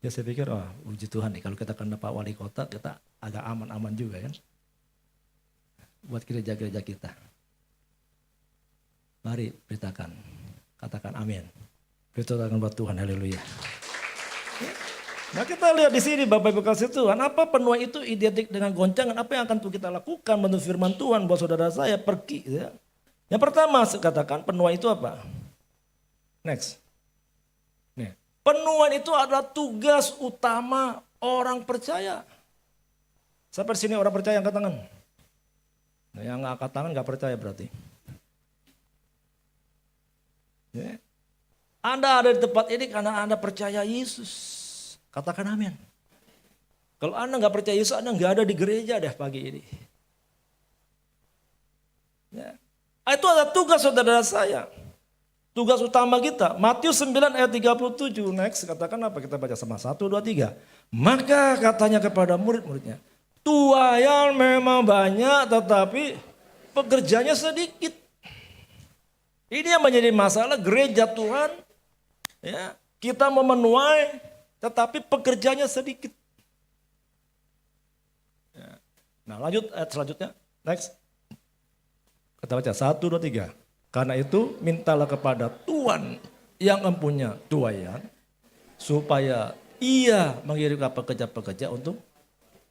S2: Ya saya pikir, puji Tuhan nih kalau kita kenal Pak Wali Kota, kita agak aman-aman juga kan. Buat gereja-gereja kita. Mari beritakan. Katakan amin. Beritakan buat Tuhan, haleluya. Nah kita lihat di sini Bapak Ibu kasih Tuhan, apa penuai itu identik dengan goncangan, apa yang akan kita lakukan menurut firman Tuhan buat saudara saya pergi. Ya. Yang pertama saya katakan penuai itu apa? Next. Penuhan itu adalah tugas utama orang percaya. Sampai sini orang percaya angkat tangan. Nah, yang nggak angkat tangan nggak percaya berarti. Ya. Anda ada di tempat ini karena Anda percaya Yesus. Katakan amin. Kalau Anda nggak percaya Yesus, Anda nggak ada di gereja deh pagi ini. Ya. Itu adalah tugas saudara saya. Tugas utama kita. Matius 9 ayat 37. Next, katakan apa? Kita baca sama 1, 2, 3. Maka katanya kepada murid-muridnya, tuayan memang banyak tetapi pekerjanya sedikit. Ini yang menjadi masalah gereja Tuhan. Ya, kita memenuhi tetapi pekerjanya sedikit. Ya. Nah lanjut ayat selanjutnya. Next. Kita baca 1, 2, 3. Karena itu mintalah kepada Tuhan yang mempunyai tuayan supaya ia mengirimkan pekerja-pekerja untuk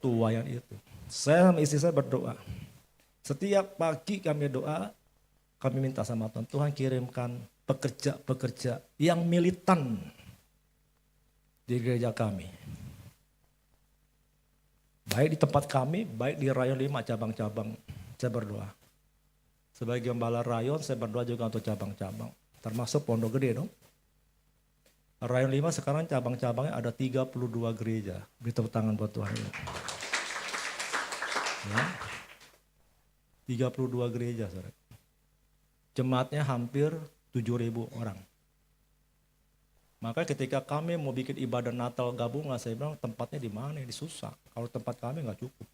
S2: tuayan itu. Saya sama istri saya berdoa. Setiap pagi kami doa, kami minta sama Tuhan, Tuhan kirimkan pekerja-pekerja yang militan di gereja kami. Baik di tempat kami, baik di Rayon 5 cabang-cabang, saya berdoa. Sebagai gembala Rayon, saya berdoa juga untuk cabang-cabang, termasuk Pondok Gede dong. Rayon 5 sekarang cabang-cabangnya ada 32 gereja. Beri tepuk tangan buat Tuhan. Ya. 32 gereja, saudara. Jemaatnya hampir 7.000 orang. Maka ketika kami mau bikin ibadah Natal gabungan, saya bilang tempatnya di mana? Di susah. Kalau tempat kami nggak cukup.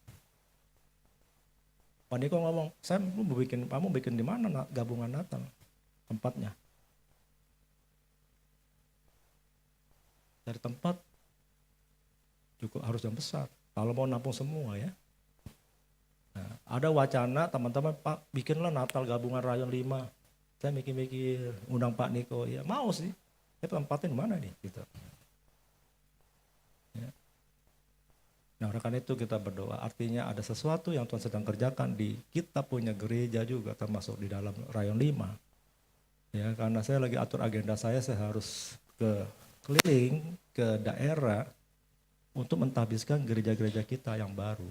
S2: Pak Niko ngomong, saya mau bikin di mana gabungan Natal tempatnya? Dari tempat cukup harus yang besar. Kalau mau nampung semua ya. Nah, ada wacana teman-teman, Pak bikinlah Natal gabungan Rayon 5. Saya mikir-mikir undang Pak Niko, ya mau sih. Tapi tempatnya di mana nih? Gitu. Ya. Nah oleh karena itu kita berdoa, artinya ada sesuatu yang Tuhan sedang kerjakan di kita punya gereja juga termasuk di dalam Rayon 5. Ya, karena saya lagi atur agenda saya harus ke keliling ke daerah untuk mentahbiskan gereja-gereja kita yang baru.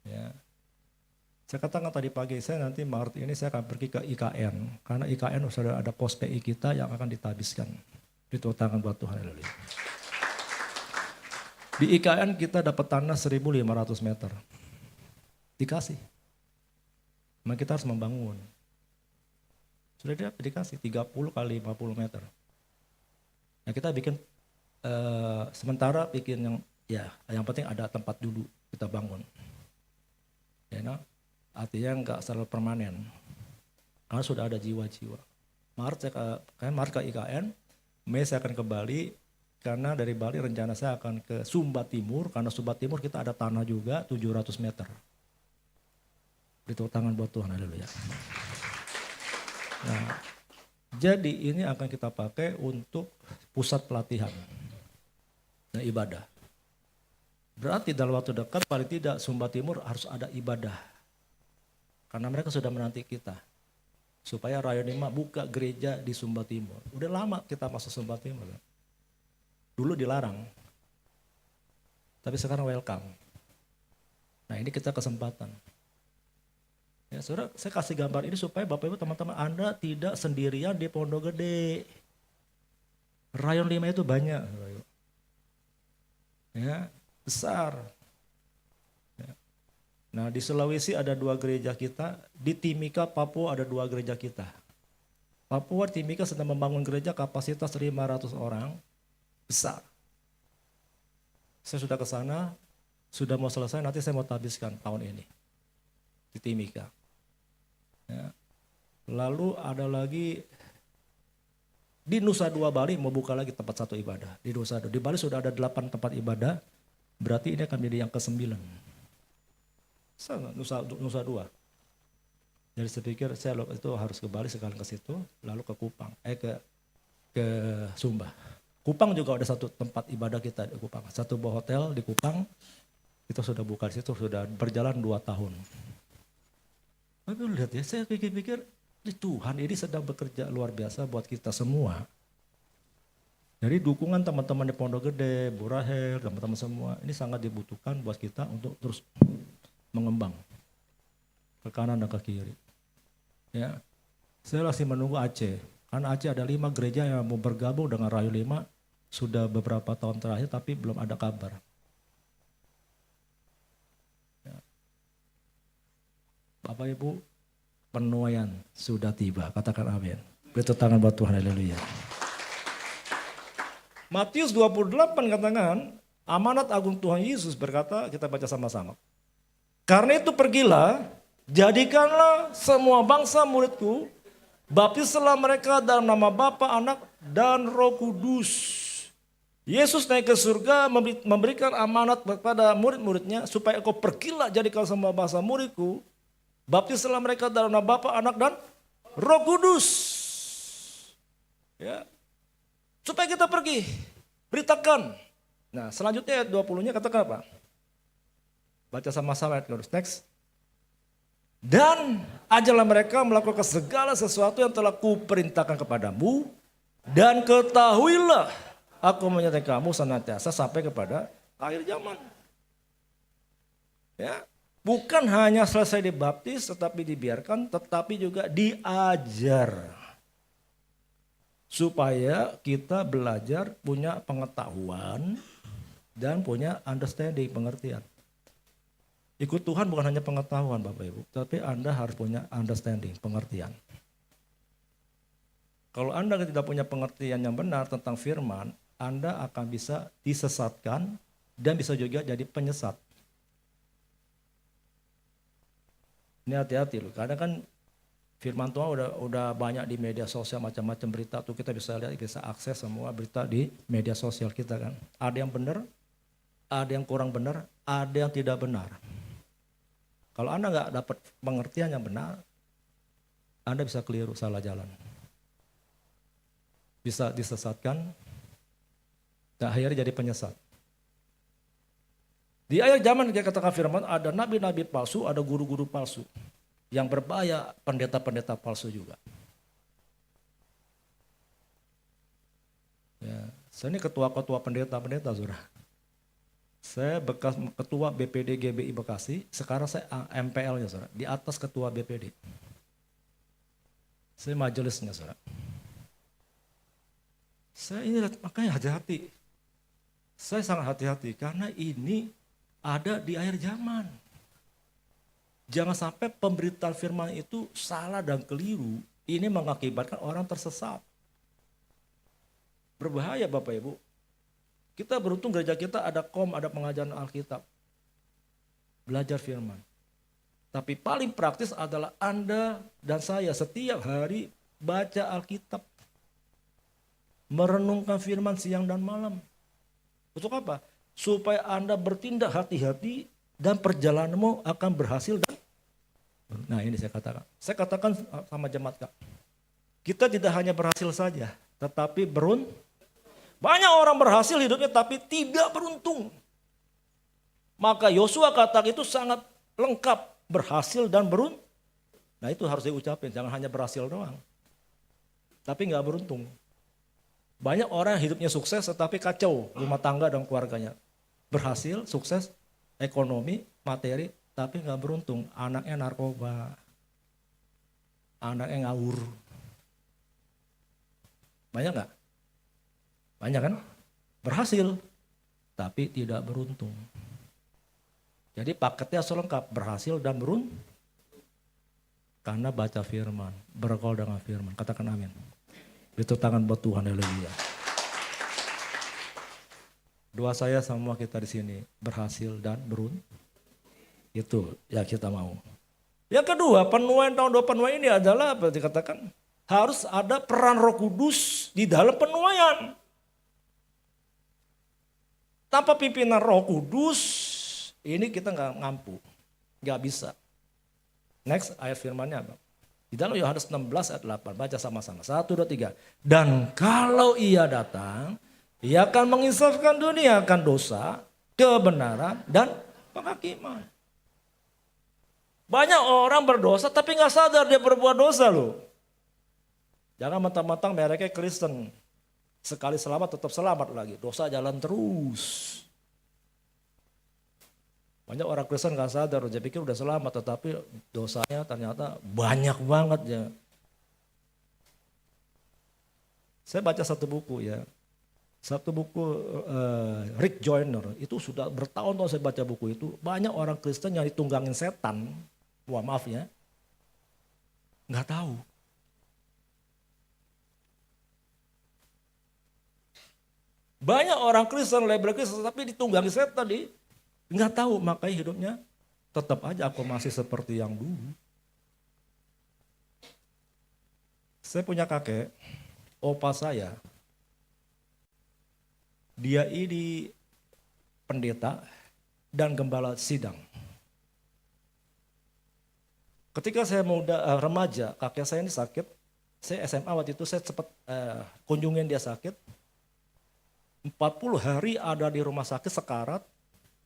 S2: Ya. Saya katakan tadi pagi, saya nanti Maret ini saya akan pergi ke IKN, karena IKN sudah ada pos PI kita yang akan ditahbiskan. Itu tangan buat Tuhan. Di IKN kita dapat tanah 1.500 meter. Dikasih. Memang kita harus membangun. Sudah dikasih 30 kali 50 meter. Nah kita bikin, sementara bikin yang penting ada tempat dulu kita bangun. Ya, nah, artinya nggak selalu permanen. Karena sudah ada jiwa-jiwa. Maret ke IKN, Mei saya akan ke Bali. Karena dari Bali rencana saya akan ke Sumba Timur, karena Sumba Timur kita ada tanah juga 700 meter. Beri tepuk tangan buat Tuhan, haleluya. Nah, jadi ini akan kita pakai untuk pusat pelatihan dan ibadah. Berarti dalam waktu dekat paling tidak Sumba Timur harus ada ibadah. Karena mereka sudah menanti kita. Supaya Rayon 5 buka gereja di Sumba Timur. Udah lama kita masuk Sumba Timur. Dulu dilarang, tapi sekarang welcome. Nah ini kita kesempatan. Ya saudara, saya kasih gambar ini supaya Bapak Ibu teman-teman Anda tidak sendirian di Pondok Gede. Rayon 5 itu banyak. Ya, besar. Ya. Nah di Sulawesi ada 2 gereja kita, di Timika, Papua ada 2 gereja kita. Papua, Timika sedang membangun gereja kapasitas 500 orang. Besar. Saya sudah ke sana, sudah mau selesai, nanti saya mau tahbiskan tahun ini di Timika. Ya. Lalu ada lagi di Nusa Dua Bali mau buka lagi tempat satu ibadah di Nusa Dua. Di Bali sudah ada 8 tempat ibadah, berarti ini akan menjadi yang ke-9. Nusa Dua. Jadi saya pikir saya itu harus ke Bali sekalian ke situ, lalu ke Kupang, ke Sumba. Kupang juga ada satu tempat ibadah kita di Kupang. Satu buah hotel di Kupang, kita sudah buka di situ, sudah berjalan 2 tahun. Tapi lihat ya, saya pikir-pikir, Tuhan ini sedang bekerja luar biasa buat kita semua. Jadi dukungan teman-teman di Pondok Gede, Bu Rahel, teman-teman semua, ini sangat dibutuhkan buat kita untuk terus mengembang ke kanan dan ke kiri. Ya, saya masih menunggu Aceh, karena Aceh ada 5 gereja yang mau bergabung dengan Rayu 5 sudah beberapa tahun terakhir, tapi belum ada kabar. Ya. Bapak Ibu, penuaian sudah tiba, katakan amin. Beri tepuk tangan buat Tuhan, haleluya. Matius 28 katakan, amanat agung Tuhan Yesus berkata, kita baca sama-sama. Karena itu pergilah, jadikanlah semua bangsa muridku, baptislah mereka dalam nama Bapa, Anak, dan Roh Kudus. Yesus naik ke surga memberikan amanat kepada murid-muridnya, supaya engkau pergilah jadikan semua bangsa muridku, baptislah mereka dalam nama Bapa, Anak, dan Roh Kudus. Ya. Supaya kita pergi, beritakan. Nah selanjutnya ayat 20-nya katakan apa? Baca sama-sama ayat kedua. Next. Dan ajarlah mereka melakukan segala sesuatu yang telah kuperintahkan kepadamu. Dan ketahuilah aku menyertai kamu senantiasa sampai kepada akhir zaman. Ya, bukan hanya selesai dibaptis tetapi dibiarkan, tetapi juga diajar. Supaya kita belajar punya pengetahuan dan punya understanding, pengertian. Ikut Tuhan bukan hanya pengetahuan Bapak Ibu, tapi Anda harus punya understanding, pengertian. Kalau Anda tidak punya pengertian yang benar tentang firman, Anda akan bisa disesatkan dan bisa juga jadi penyesat. Ini hati-hati loh, karena kan firman Tuhan udah banyak di media sosial, macam-macam berita tuh kita bisa lihat, bisa akses semua berita di media sosial kita kan. Ada yang benar, ada yang kurang benar, ada yang tidak benar. Kalau Anda nggak dapat pengertian yang benar, Anda bisa keliru, salah jalan. Bisa disesatkan, dan akhirnya jadi penyesat. Di akhir zaman dia katakan firman, ada nabi-nabi palsu, ada guru-guru palsu. Yang berbahaya, pendeta-pendeta palsu juga. Ya, saya ini ketua-ketua pendeta-pendeta, saudara. Saya bekas ketua BPD GBI Bekasi, sekarang saya MPL-nya, saudara, di atas ketua BPD. Saya majelisnya, saudara. Saya ini makanya hati-hati. Saya sangat hati-hati karena ini ada di akhir zaman. Jangan sampai pemberitaan firman itu salah dan keliru. Ini mengakibatkan orang tersesat. Berbahaya Bapak Ibu. Kita beruntung gereja kita ada ada pengajaran Alkitab. Belajar firman. Tapi paling praktis adalah Anda dan saya setiap hari baca Alkitab. Merenungkan firman siang dan malam. Untuk apa? Supaya Anda bertindak hati-hati dan perjalananmu akan berhasil. Nah ini saya katakan sama jemaat Kak. Kita tidak hanya berhasil saja, tetapi banyak orang berhasil hidupnya tapi tidak beruntung. Maka Yosua kata itu sangat lengkap, berhasil dan beruntung. Nah itu harus diucapin, jangan hanya berhasil doang. Tapi nggak beruntung. Banyak orang hidupnya sukses tetapi kacau rumah tangga dan keluarganya. Berhasil, sukses, ekonomi, materi, tapi nggak beruntung. Anaknya narkoba, anaknya ngawur. Banyak nggak? Banyak kan? Berhasil, tapi tidak beruntung. Jadi paketnya selengkap, berhasil dan beruntung. Karena baca firman, bergaul dengan firman. Katakan amin. Itu tangan buat Tuhan, haleluya. Doa saya semua kita di sini berhasil dan beruntung. Itu yang kita mau. Yang kedua, penuaian tahun 2 penuaian ini adalah apa dikatakan? Harus ada peran Roh Kudus di dalam penuaian. Tanpa pimpinan Roh Kudus, ini kita nggak mampu, nggak bisa. Next ayat firmannya apa? Di dalam Yohanes 16 ayat 8, baca sama-sama. 1, 2, 3. Dan kalau ia datang, ia akan menginsafkan dunia akan dosa, kebenaran, dan penghakiman. Banyak orang berdosa tapi nggak sadar dia berbuat dosa loh. Jangan mentang-mentang mereknya Kristen. Sekali selamat tetap selamat lagi. Dosa jalan terus. Banyak orang Kristen gak sadar, dia pikir udah selamat, tetapi dosanya ternyata banyak banget ya. Saya baca satu buku ya, satu buku Rick Joyner, itu sudah bertahun-tahun saya baca buku itu. Banyak orang Kristen yang ditunggangin setan, wah maaf ya, nggak tahu. Banyak orang Kristen, label Kristen, tapi ditunggangi setan, nggak tahu, makanya hidupnya tetap aja aku masih seperti yang dulu. Saya punya kakek, opa saya, dia ini pendeta dan gembala sidang. Ketika saya muda remaja, kakek saya ini sakit. Saya SMA waktu itu, saya cepat kunjungin dia sakit. 40 hari ada di rumah sakit sekarat,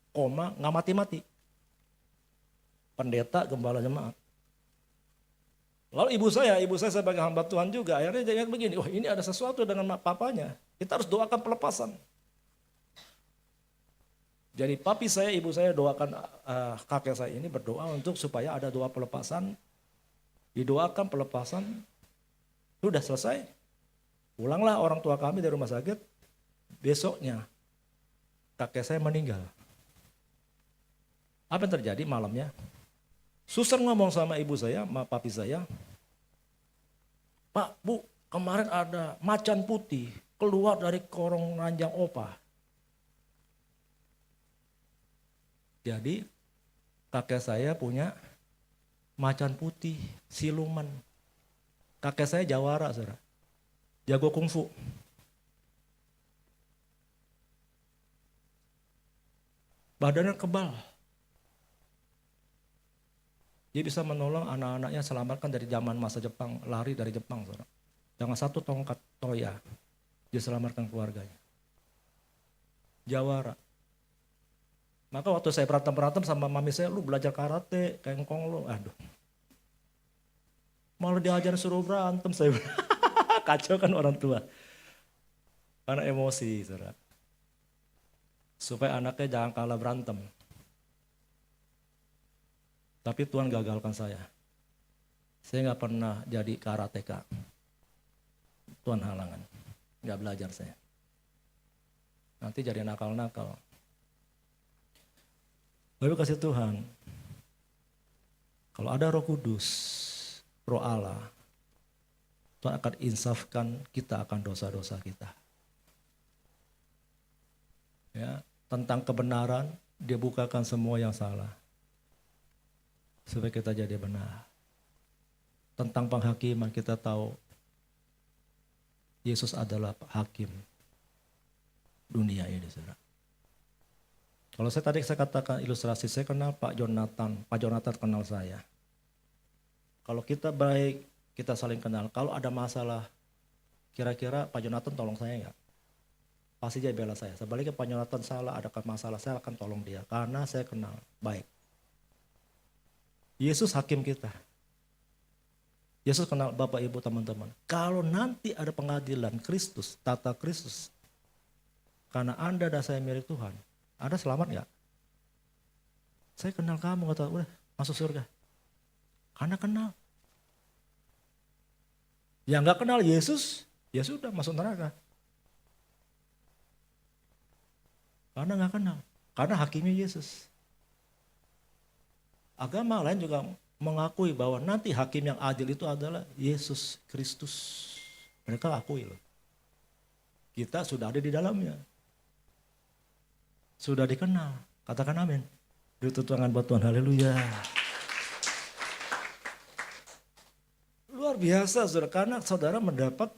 S2: koma, nggak mati-mati. Pendeta, gembala jemaat. Lalu ibu saya sebagai hamba Tuhan juga, akhirnya dia ingat begini, oh ini ada sesuatu dengan papanya, kita harus doakan pelepasan. Jadi papi saya, ibu saya doakan kakek saya ini berdoa untuk supaya ada doa pelepasan, didoakan pelepasan, sudah selesai. Pulanglah orang tua kami dari rumah sakit, besoknya kakek saya meninggal. Apa yang terjadi malamnya? Suster ngomong sama ibu saya, sama papi saya, Pak, Bu, kemarin ada macan putih keluar dari korong ranjang opa. Jadi kakek saya punya macan putih, siluman. Kakek saya jawara, saudara. Jago kungfu. Badannya kebal. Dia bisa menolong anak-anaknya selamatkan dari zaman masa Jepang, lari dari Jepang. Saudara. Dengan satu tongkat toya, dia selamatkan keluarganya. Jawara. Maka waktu saya berantem sama mami saya, lu belajar karate, kengkong lu, aduh. Malah diajar suruh berantem, saya kacau kan orang tua. Karena emosi, saudara. Supaya anaknya jangan kalah berantem. Tapi Tuhan gagalkan saya. Saya nggak pernah jadi karateka. Tuhan halangan. Nggak belajar saya. Nanti jadi nakal-nakal. Bapak kasih Tuhan. Kalau ada Roh Kudus, Roh Allah, Tuhan akan insafkan kita akan dosa-dosa kita. Ya, tentang kebenaran, dia bukakan semua yang salah. Supaya kita jadi benar. Tentang penghakiman kita tahu Yesus adalah hakim dunia ini, saudara. Kalau saya katakan ilustrasi, saya kenal Pak Jonathan kenal saya. Kalau kita baik, kita saling kenal. Kalau ada masalah, kira-kira Pak Jonathan tolong saya enggak? Pasti dia bela saya. Sebaliknya Pak Jonathan salah, ada masalah, saya akan tolong dia. Karena saya kenal baik. Yesus hakim kita. Yesus kenal Bapak Ibu teman-teman. Kalau nanti ada pengadilan Kristus, tata Kristus, karena Anda dan saya milik Tuhan, Anda selamat nggak? Saya kenal kamu, kata udah masuk surga. Karena kenal. Yang nggak kenal Yesus, ya sudah masuk neraka. Karena nggak kenal. Karena hakimnya Yesus. Agama lain juga mengakui bahwa nanti hakim yang adil itu adalah Yesus Kristus. Mereka akui loh. Kita sudah ada di dalamnya. Sudah dikenal. Katakan amin. Beri tepuk tangan buat Tuhan. Haleluya. Luar biasa saudara. Karena saudara mendapat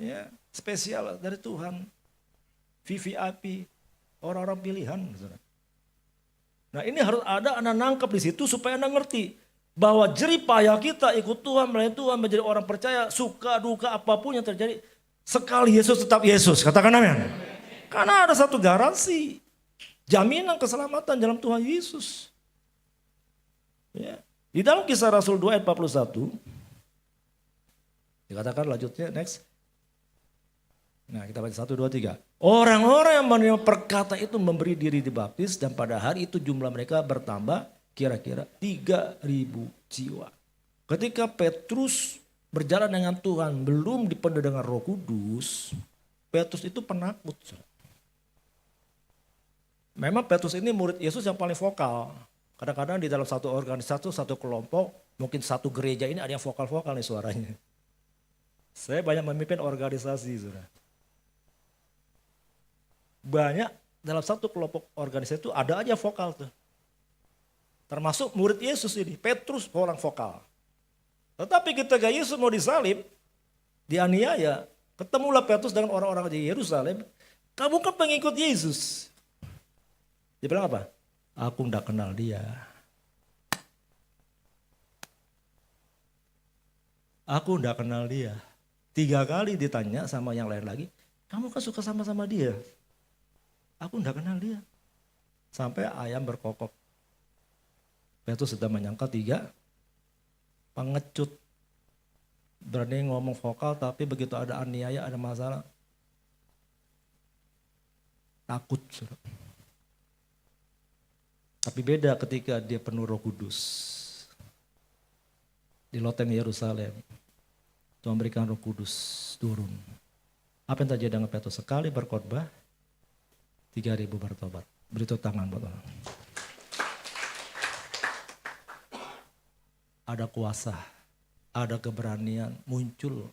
S2: ya spesial dari Tuhan. VVIP. Orang-orang pilihan saudara. Nah ini harus ada Anda nangkep di situ supaya Anda ngerti bahwa jerih payah kita ikut Tuhan, melayani Tuhan, menjadi orang percaya, suka duka apapun yang terjadi, sekali Yesus tetap Yesus. Katakan amin. Karena ada satu garansi, jaminan keselamatan dalam Tuhan Yesus. Ya. Di dalam Kisah Rasul 2 ayat 41, dikatakan lanjutnya next. Nah kita baca 1, 2, 3. Orang-orang yang menerima perkataan itu memberi diri dibaptis dan pada hari itu jumlah mereka bertambah kira-kira 3.000 jiwa. Ketika Petrus berjalan dengan Tuhan belum dipenuhi dengan Roh Kudus, Petrus itu penakut. Memang Petrus ini murid Yesus yang paling vokal. Kadang-kadang di dalam satu organisasi, satu kelompok, mungkin satu gereja ini ada yang vokal-vokal nih suaranya. Saya banyak memimpin organisasi, saudara. Banyak dalam satu kelompok organisasi itu ada aja vokal tuh. Termasuk murid Yesus ini, Petrus orang vokal. Tetapi ketika Yesus mau disalib, dianiaya, ketemulah Petrus dengan orang-orang di Yerusalem. Kamu kan pengikut Yesus. Dia bilang apa? Aku enggak kenal dia. Aku enggak kenal dia. 3 kali ditanya sama yang lain lagi, kamu kan suka sama-sama dia. Aku enggak kenal dia. Sampai ayam berkokok. Petrus sudah menyangka 3 pengecut. Berani ngomong vokal tapi begitu ada aniaya, ada masalah. Takut. Tapi beda ketika dia penuh Roh Kudus. Di loteng Yerusalem. Tuhan berikan Roh Kudus turun. Apa yang terjadi dengan Petrus? Sekali berkhotbah, 3.000 bertobat. Beri tepuk tangan buat orang. Ada kuasa, ada keberanian muncul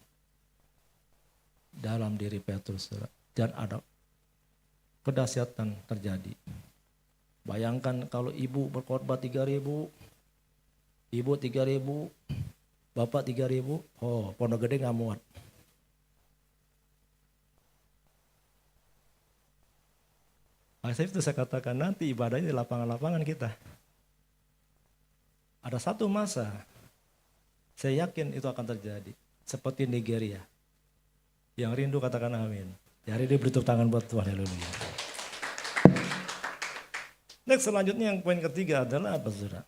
S2: dalam diri Petrus. Dan ada kedahsyatan terjadi. Bayangkan kalau ibu berkhotbah 3.000, ibu 3.000, bapak 3.000, oh Pondok Gede nggak muat. Itu saya katakan nanti ibadahnya di lapangan-lapangan kita. Ada satu masa, saya yakin itu akan terjadi. Seperti Nigeria. Yang rindu katakan amin. Hari ini beri tepuk tangan buat Tuhan, haleluya. Next, selanjutnya yang poin ketiga adalah apa, saudara?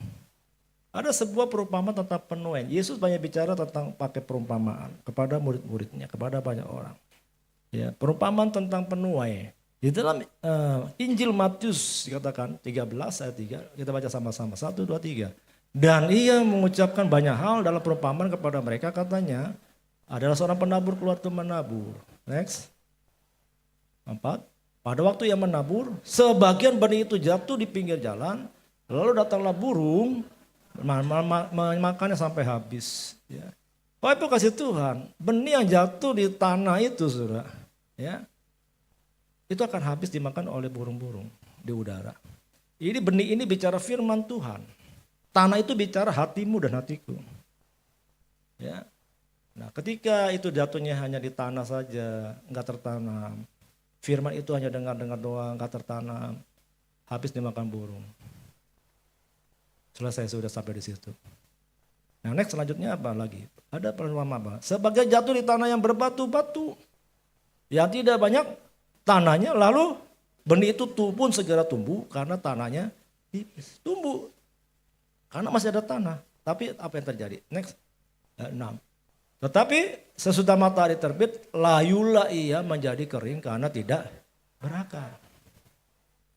S2: Ada sebuah perumpamaan tentang penuaian. Yesus banyak bicara tentang pakai perumpamaan kepada murid-muridnya, kepada banyak orang. Ya, perumpamaan tentang penuai. Di dalam Injil Matius dikatakan 13 ayat 3, kita baca sama-sama. 1, 2, 3. Dan ia mengucapkan banyak hal dalam perumpamaan kepada mereka, katanya, adalah seorang penabur keluar untuk menabur. Next. 4. Pada waktu ia menabur, sebagian benih itu jatuh di pinggir jalan, lalu datanglah burung, memakannya sampai habis. Ya. Bapak Ibu kasih Tuhan, benih yang jatuh di tanah itu, saudara, ya, itu akan habis dimakan oleh burung-burung di udara. Ini benih ini bicara firman Tuhan. Tanah itu bicara hatimu dan hatiku. Ya. Nah, ketika itu jatuhnya hanya di tanah saja, enggak tertanam. Firman itu hanya dengar-dengar doang, enggak tertanam. Habis dimakan burung. Selesai sudah sampai di situ. Nah, next selanjutnya apa lagi? Ada perumpamaan apa? Sebagai jatuh di tanah yang berbatu-batu. Yang tidak banyak tanahnya, lalu benih itu pun segera tumbuh karena tanahnya tipis. Tumbuh. Karena masih ada tanah. Tapi apa yang terjadi? Next. 6. Tetapi sesudah matahari terbit, layulah ia menjadi kering karena tidak berakar.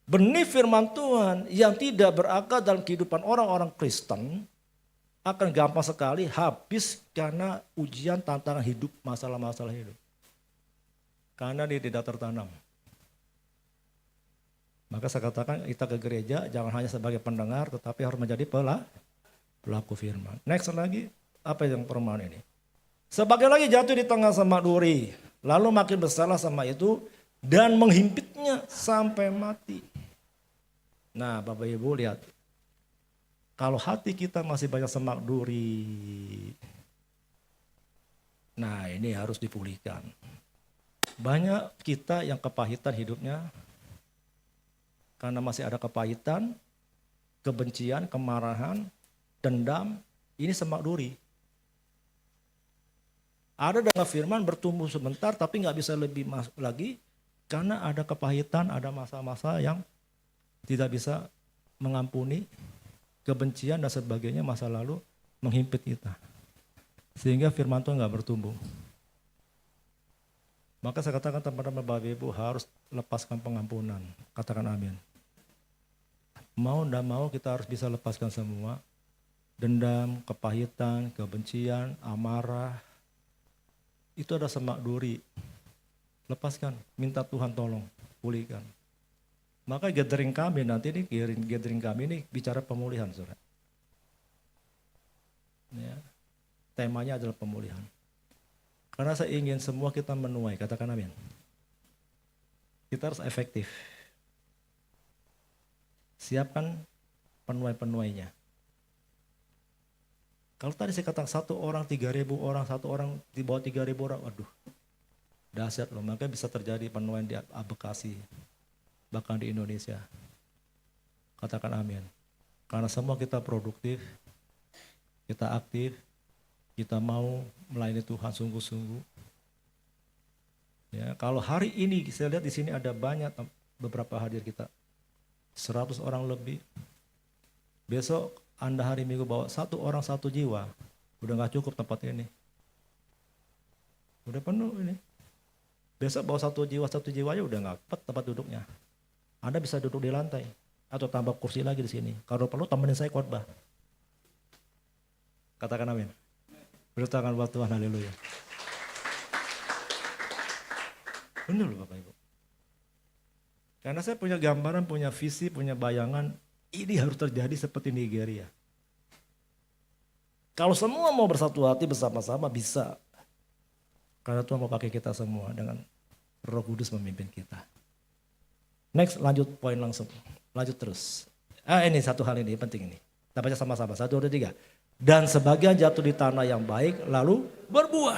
S2: Benih firman Tuhan yang tidak berakar dalam kehidupan orang-orang Kristen akan gampang sekali habis karena ujian, tantangan hidup, masalah-masalah hidup. Karena dia tidak tertanam. Maka saya katakan kita ke gereja jangan hanya sebagai pendengar tetapi harus menjadi pelaku firman. Next lagi, apa yang perumpamaan ini? Sebagian lagi jatuh di tengah semak duri, lalu makin besarlah semak itu dan menghimpitnya sampai mati. Nah, Bapak Ibu lihat, kalau hati kita masih banyak semak duri, nah ini harus dipulihkan. Banyak kita yang kepahitan hidupnya, karena masih ada kepahitan, kebencian, kemarahan, dendam, ini semak duri. Ada dengan firman bertumbuh sebentar tapi gak bisa lebih lagi karena ada kepahitan, ada masa-masa yang tidak bisa mengampuni, kebencian dan sebagainya masa lalu menghimpit kita. Sehingga firman Tuhan gak bertumbuh. Maka saya katakan teman-teman Bapak Ibu harus lepaskan pengampunan. Katakan amin. Mau tidak mau kita harus bisa lepaskan semua. Dendam, kepahitan, kebencian, amarah. Itu ada semak duri. Lepaskan, minta Tuhan tolong, pulihkan. Maka gathering kami nanti ini, gathering kami ini bicara pemulihan, saudara. Ya. Temanya adalah pemulihan. Karena saya ingin semua kita menuai, katakan amin. Kita harus efektif. Siapkan penuai-penuainya. Kalau tadi saya katakan 1 orang 3.000 orang, 1 orang di bawah 3.000 orang, waduh, dahsyat loh. Maka bisa terjadi penuaian di Bekasi, bahkan di Indonesia. Katakan amin. Karena semua kita produktif, kita aktif, kita mau melayani Tuhan sungguh-sungguh. Ya, kalau hari ini saya lihat di sini ada banyak beberapa hadir kita, 100 orang lebih. Besok Anda hari Minggu bawa 1 orang 1 jiwa, udah nggak cukup tempat ini. Udah penuh ini. Besok bawa 1 jiwa aja udah nggak dapat tempat duduknya. Anda bisa duduk di lantai atau tambah kursi lagi di sini. Kalau perlu temenin saya khotbah. Katakan amin. Beri tangan buat Tuhan, haleluya. Benar loh Bapak Ibu. Karena saya punya gambaran, punya visi, punya bayangan, ini harus terjadi seperti Nigeria. Kalau semua mau bersatu hati bersama-sama bisa. Karena Tuhan mau pakai kita semua dengan Roh Kudus memimpin kita. Next, lanjut poin langsung. Lanjut terus. Ini satu hal ini penting ini. Kita baca sama-sama. 1, 2, 3. Dan sebagian jatuh di tanah yang baik lalu berbuah.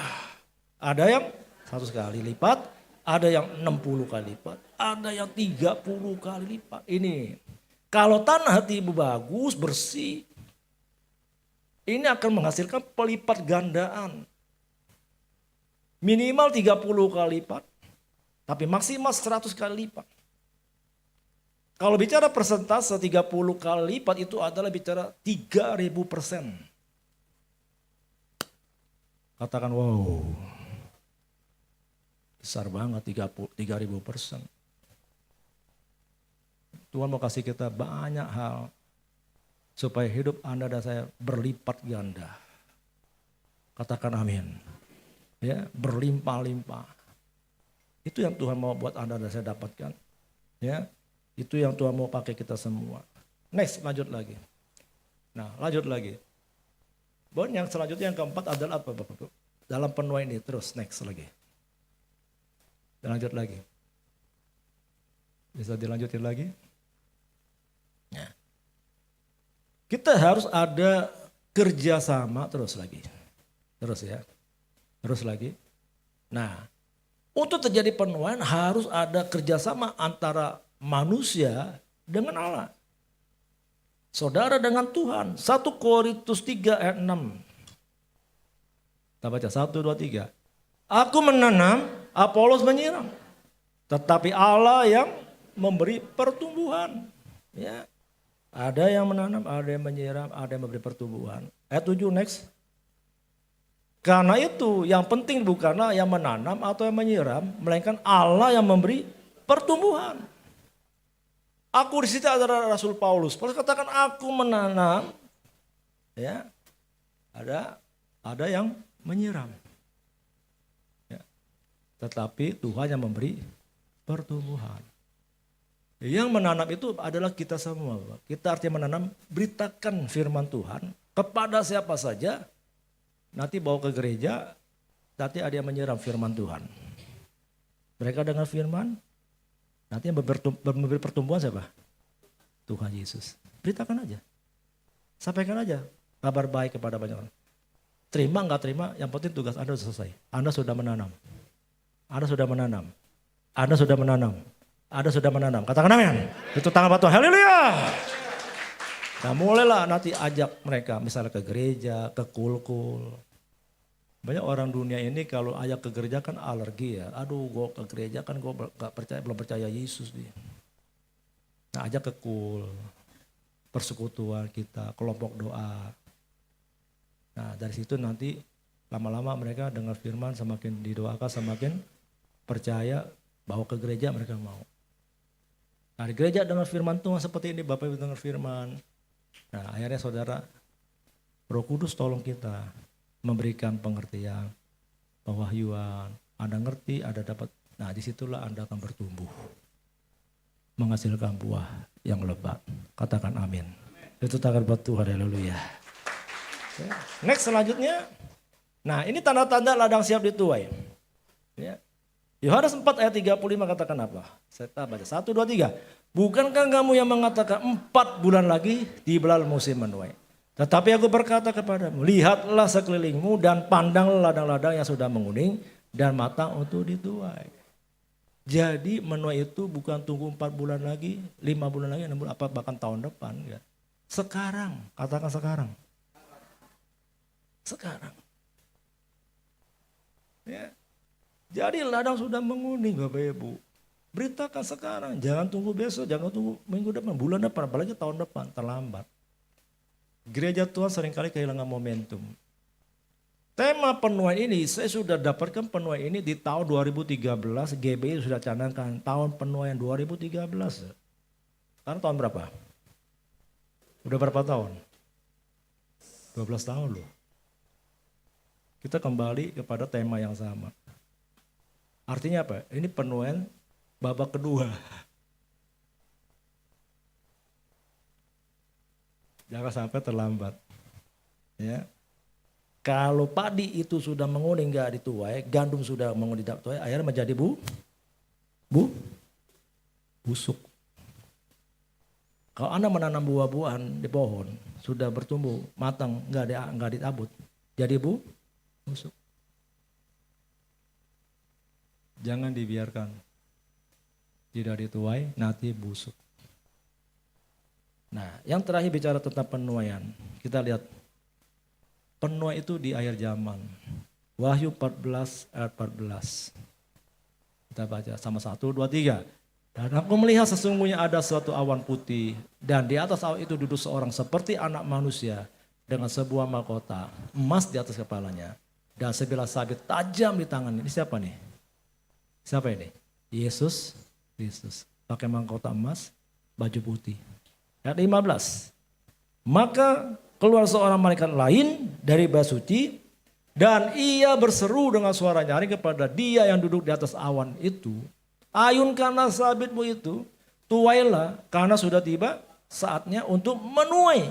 S2: Ada yang 100 kali lipat, ada yang 60 kali lipat, ada yang 30 kali lipat. Ini kalau tanah hati ibu bagus, bersih, ini akan menghasilkan pelipat gandaan. Minimal 30 kali lipat, tapi maksimal 100 kali lipat. Kalau bicara persentase 30 kali lipat itu adalah bicara 3.000%. Katakan wow. Besar banget 3.000%. Tuhan mau kasih kita banyak hal supaya hidup Anda dan saya berlipat ganda. Katakan amin. Ya, berlimpah-limpah. Itu yang Tuhan mau buat Anda dan saya dapatkan. Ya. Itu yang Tuhan mau pakai kita semua. Next, lanjut lagi. Nah, lanjut lagi. Bon, yang selanjutnya yang keempat adalah apa Bapak? Dalam penuaian ini terus next lagi. Dan lanjut lagi. Bisa dilanjutin lagi? Ya. Kita harus ada kerjasama terus lagi. Terus ya. Terus lagi. Nah, untuk terjadi penuaian harus ada kerjasama antara manusia dengan Allah. Saudara dengan Tuhan. 1 Korintus 3 ayat 6. Kita baca 1, 2, 3. Aku menanam, Apolos menyiram. Tetapi Allah yang memberi pertumbuhan. Ya. Ada yang menanam, ada yang menyiram, ada yang memberi pertumbuhan. Ayat 7 next. Karena itu yang penting bukanlah yang menanam atau yang menyiram, melainkan Allah yang memberi pertumbuhan. Aku di situ adalah Rasul Paulus. Paulus katakan aku menanam, ya, ada yang menyiram. Ya. Tetapi Tuhan yang memberi pertumbuhan. Yang menanam itu adalah kita semua. Kita artinya menanam, beritakan firman Tuhan kepada siapa saja. Nanti bawa ke gereja, nanti ada yang menyiram firman Tuhan. Mereka dengar firman, nanti yang memberi pertumbuhan siapa? Tuhan Yesus. Beritakan aja. Sampaikan aja kabar baik kepada banyak orang. Terima nggak terima, yang penting tugas Anda sudah selesai. Anda sudah menanam. Anda sudah menanam. Anda sudah menanam. Anda sudah menanam. Katakan amin. Itu tangan batu. Haleluya. Nah mulailah nanti ajak mereka misalnya ke gereja, ke kul-kul. Banyak orang dunia ini kalau ajak ke gereja kan alergi ya. Aduh gue ke gereja kan gue gak percaya, belum percaya Yesus dia. Nah ajak ke kul, persekutuan kita, kelompok doa. Nah dari situ nanti lama-lama mereka dengar firman semakin didoakan semakin percaya, bawa ke gereja mereka mau. Nah di gereja dengar firman Tuhan seperti ini, Bapak Ibu dengar firman. Nah akhirnya saudara, Roh Kudus tolong kita memberikan pengertian, pewahyuan. Anda ngerti, Anda dapat. Nah disitulah Anda akan bertumbuh. Menghasilkan buah yang lebat. Katakan amin. Itu tangan buat Tuhan, haleluya. Next selanjutnya. Nah ini tanda-tanda ladang siap dituai. Ya. Yohanes 4 ayat 35 katakan apa? Saya baca 1, 2, 3. Bukankah kamu yang mengatakan 4 bulan lagi tibalah musim menuai. Tetapi aku berkata kepadamu, lihatlah sekelilingmu dan pandanglah ladang-ladang yang sudah menguning dan matang untuk dituai. Jadi menuai itu bukan tunggu 4 bulan lagi, 5 bulan lagi, 6 bulan, apa bahkan tahun depan. Ya. Sekarang, katakan sekarang. Sekarang. Ya. Jadi ladang sudah menguning Bapak Ibu. Beritakan sekarang, jangan tunggu besok, jangan tunggu minggu depan, bulan depan, apalagi tahun depan, terlambat. Gereja Tuhan seringkali kehilangan momentum. Tema penuaian ini, saya sudah dapatkan penuaian ini di tahun 2013, GBI sudah canangkan tahun penuaian 2013. Sekarang tahun berapa? Udah berapa tahun? 12 tahun loh. Kita kembali kepada tema yang sama. Artinya apa? Ini penuaian babak kedua. Jangan sampai terlambat. Ya. Kalau padi itu sudah menguning gak dituai, gandum sudah menguning tidak dituai, akhirnya menjadi busuk. Kalau Anda menanam buah-buahan di pohon, sudah bertumbuh, matang, nggak ditabut, jadi busuk. Jangan dibiarkan tidak dituai, nanti busuk. Nah, yang terakhir bicara tentang penuaian, kita lihat. Penuai itu di akhir zaman. Wahyu 14 ayat 14. Kita baca sama 1, 2, 3. Dan aku melihat sesungguhnya ada suatu awan putih. Dan di atas awan itu duduk seorang seperti anak manusia. Dengan sebuah mahkota emas di atas kepalanya. Dan sebilah sabit tajam di tangannya. Ini siapa nih? Siapa ini? Yesus Kristus. Pakai mahkota emas, baju putih. Ayat 15. Maka keluar seorang malaikat lain dari bait suci dan ia berseru dengan suara nyaring kepada dia yang duduk di atas awan itu. Ayunkanlah sabitmu itu, tuailah karena sudah tiba saatnya untuk menuai.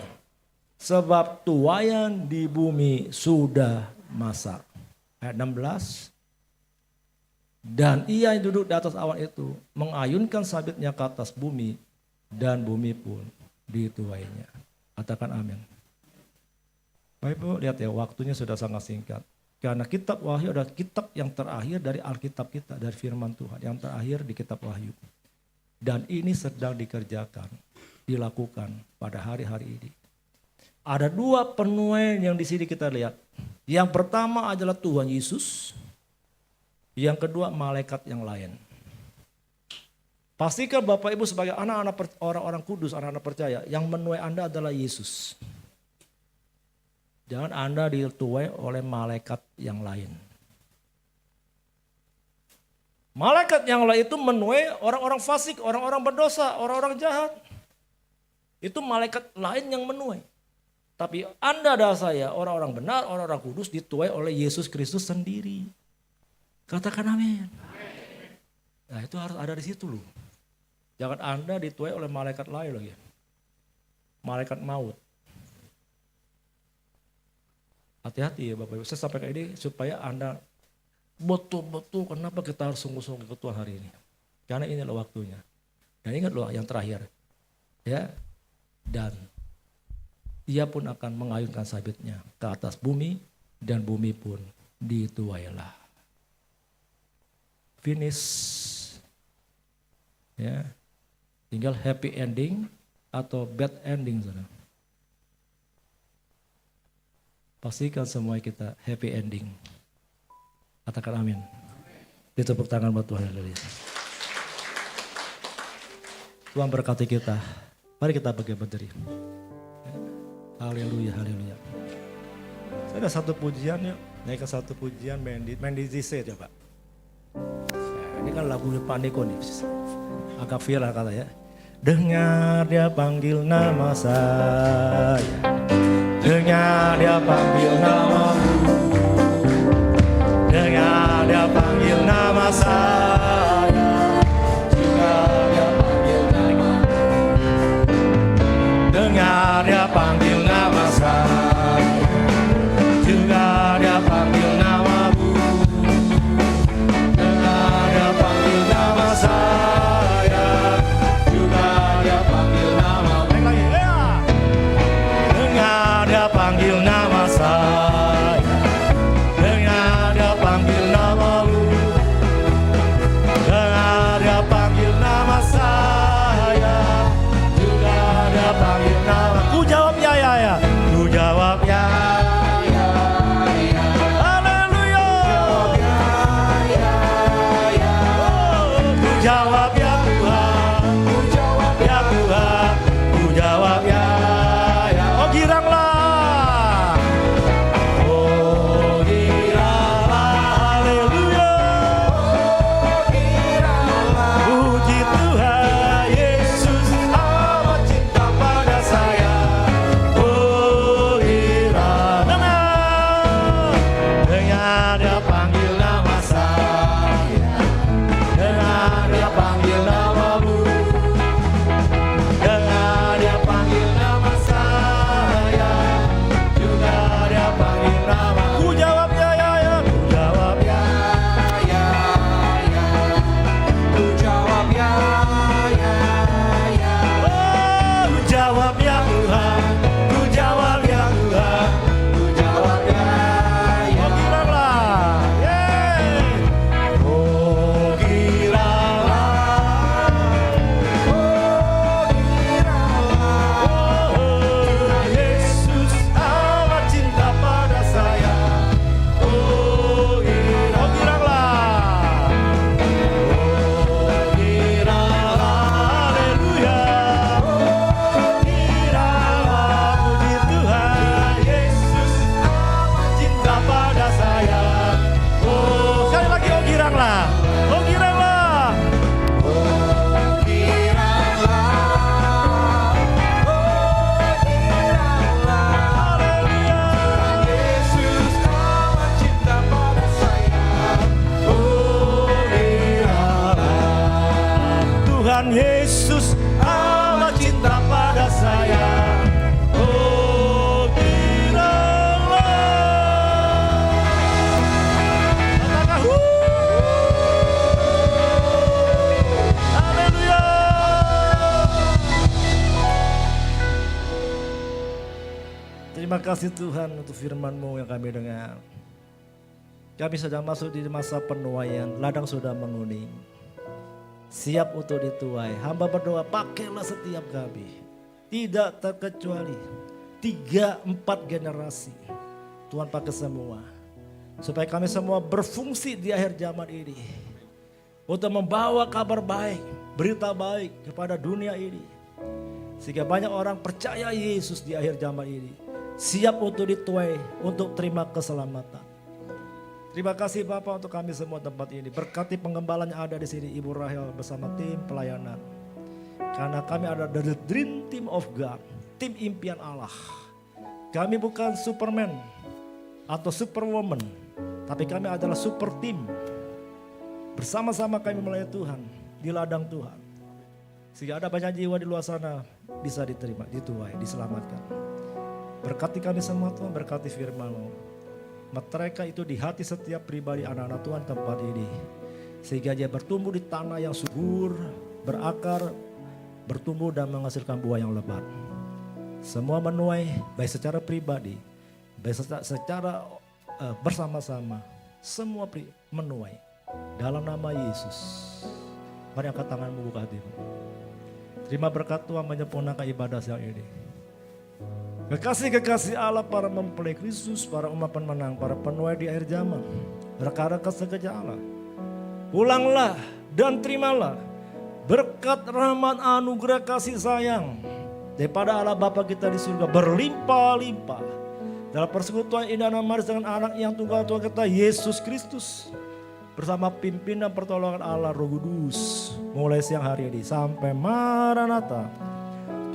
S2: Sebab tuaian di bumi sudah masak. Ayat 16. Dan ia yang duduk di atas awan itu mengayunkan sabitnya ke atas bumi dan bumi pun dituainya. Katakan amin. Bapak Ibu lihat ya, waktunya sudah sangat singkat. Karena kitab Wahyu adalah kitab yang terakhir dari Alkitab kita, dari firman Tuhan. Yang terakhir di kitab Wahyu. Dan ini sedang dikerjakan, dilakukan pada hari-hari ini. Ada 2 penuaian yang di sini kita lihat. Yang pertama adalah Tuhan Yesus. Yang kedua malaikat yang lain. Pastikan Bapak Ibu sebagai anak-anak orang-orang kudus, anak-anak percaya, yang menuai Anda adalah Yesus. Jangan Anda dituai oleh malaikat yang lain. Malaikat yang lain itu menuai orang-orang fasik, orang-orang berdosa, orang-orang jahat. Itu malaikat lain yang menuai. Tapi Anda dan saya, orang-orang benar, orang-orang kudus dituai oleh Yesus Kristus sendiri. Katakan amin. Nah itu harus ada di situ loh. Jangan Anda dituai oleh malaikat lain lagi. Malaikat maut. Hati-hati ya Bapak Ibu, saya sampaikan ini supaya Anda betul-betul kenapa kita harus sungguh-sungguh ke Tuhan hari ini. Karena inilah waktunya. Dan ingat loh yang terakhir. Ya. Dan ia pun akan mengayunkan sabitnya ke atas bumi dan bumi pun dituailah. Finish. Ya. Tinggal happy ending atau bad ending saudara. Pastikan semua kita happy ending. Katakan amin. Ditepuk tangan buat Tuhan. Tuhan berkati kita. Mari kita bagi berdiri. Haleluya, haleluya. Saya ada satu pujian yuk. Naik ke satu pujian main di C coba. Ini kan lagunya Pak Niko nih, agak viral kata ya. Dengar dia panggil nama saya, dengar dia panggil namamu, dengar dia panggil nama saya, juga dia panggil namamu. Dengar dia panggil nama saya, juga dia panggil namamu. Dengar dia panggil nama saya, juga dia panggil namamu. Baik lagi, ya. Dengar dia panggil nama saya, dengar dia panggil namamu. Dengar dia panggil nama saya, juga dia panggil nama. Ku jawab ya, ya, ya. Ku jawab ya, ya, ya. Haleluya. Ku jawab ya Tuhan, ku jawab ya Tuhan, ku jawab ya, ya. Oh giranglah, oh giranglah, haleluya. Puji Tuhan Yesus amat cinta pada saya. Oh giranglah, dengar dia panggil nama saya, dengar dia panggil namamu, dengar dia panggil nama saya, juga dia panggil nama. Ku jawab ya, ya, ya. Ku jawab ya, ya, ya. Ku jawab ya, ya, ya. Oh, ku jawab ya Tuhan, ku jawab ya Tuhan, ku jawab ya, ya. Oh giranglah, yeay. Oh giranglah, oh giranglah. Oh Yesus amat cinta pada saya. Oh giranglah, oh giranglah, haleluya. Oh giranglah, puji Tuhan Yesus amat cinta pada saya. Oh sekali lagi, oh giranglah, oh giranglah, oh giranglah, oh giranglah, haleluya. Yesus amat cinta pada saya. Oh giranglah, Tuhan Yesus amat cinta pada saya. Oh giranglah. Katakan, haleluya. Terima kasih Tuhan untuk firman-Mu yang kami dengar. Kami sedang masuk di masa penuaian, ladang sudah menguning. Siap untuk dituai. Hamba berdoa, pakailah setiap kami. Tidak terkecuali 3-4 generasi. Tuhan pakai semua. Supaya kami semua berfungsi di akhir zaman ini. Untuk membawa kabar baik, berita baik kepada dunia ini. Sehingga banyak orang percaya Yesus di akhir zaman ini. Siap untuk dituai, untuk terima keselamatan. Terima kasih Bapak untuk kami semua tempat ini. Berkati penggembalaan yang ada di sini, Ibu Rahel bersama tim pelayanan. Karena kami ada the dream team of God, tim impian Allah. Kami bukan Superman atau Superwoman, tapi kami adalah super team. Bersama-sama kami melayani Tuhan di ladang Tuhan. Sehingga ada banyak jiwa di luar sana bisa diterima, dituai, diselamatkan. Berkati kami semua Tuhan, berkati firman-Mu. Mereka itu di hati setiap pribadi anak-anak Tuhan tempat ini. Sehingga dia bertumbuh di tanah yang subur, berakar, bertumbuh dan menghasilkan buah yang lebat. Semua menuai baik secara pribadi, baik secara bersama-sama. Semua menuai dalam nama Yesus. Mari angkat tanganmu, buka hatimu. Terima berkat Tuhan menyempurnakan ibadah siang ini. Kekasih-kekasih Allah, para mempelai Kristus, para umat pemenang, para penuai di akhir zaman, rekan-rekan sekerja Allah, pulanglah dan terimalah berkat rahmat anugerah kasih sayang daripada Allah Bapa kita di surga berlimpah-limpah dalam persekutuan indah dan manis dengan anak yang tunggal Tuhan kita Yesus Kristus. bersama pimpinan pertolongan Allah Roh Kudus mulai siang hari ini sampai Maranatha.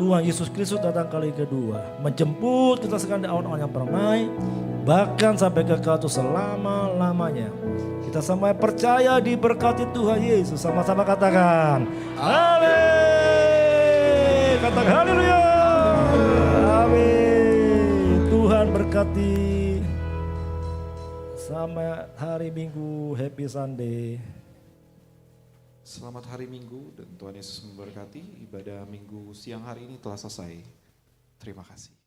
S2: Tuhan Yesus Kristus datang kali kedua, menjemput kita sekalian di awan-awan yang permai, bahkan sampai kekal itu selama-lamanya. Kita semua percaya diberkati Tuhan Yesus, sama-sama katakan amin. Katakan haleluya. Amin. Tuhan berkati. Sampai hari Minggu, happy Sunday.
S3: Selamat hari Minggu dan Tuhan Yesus memberkati. Ibadah Minggu siang hari ini telah selesai. Terima kasih.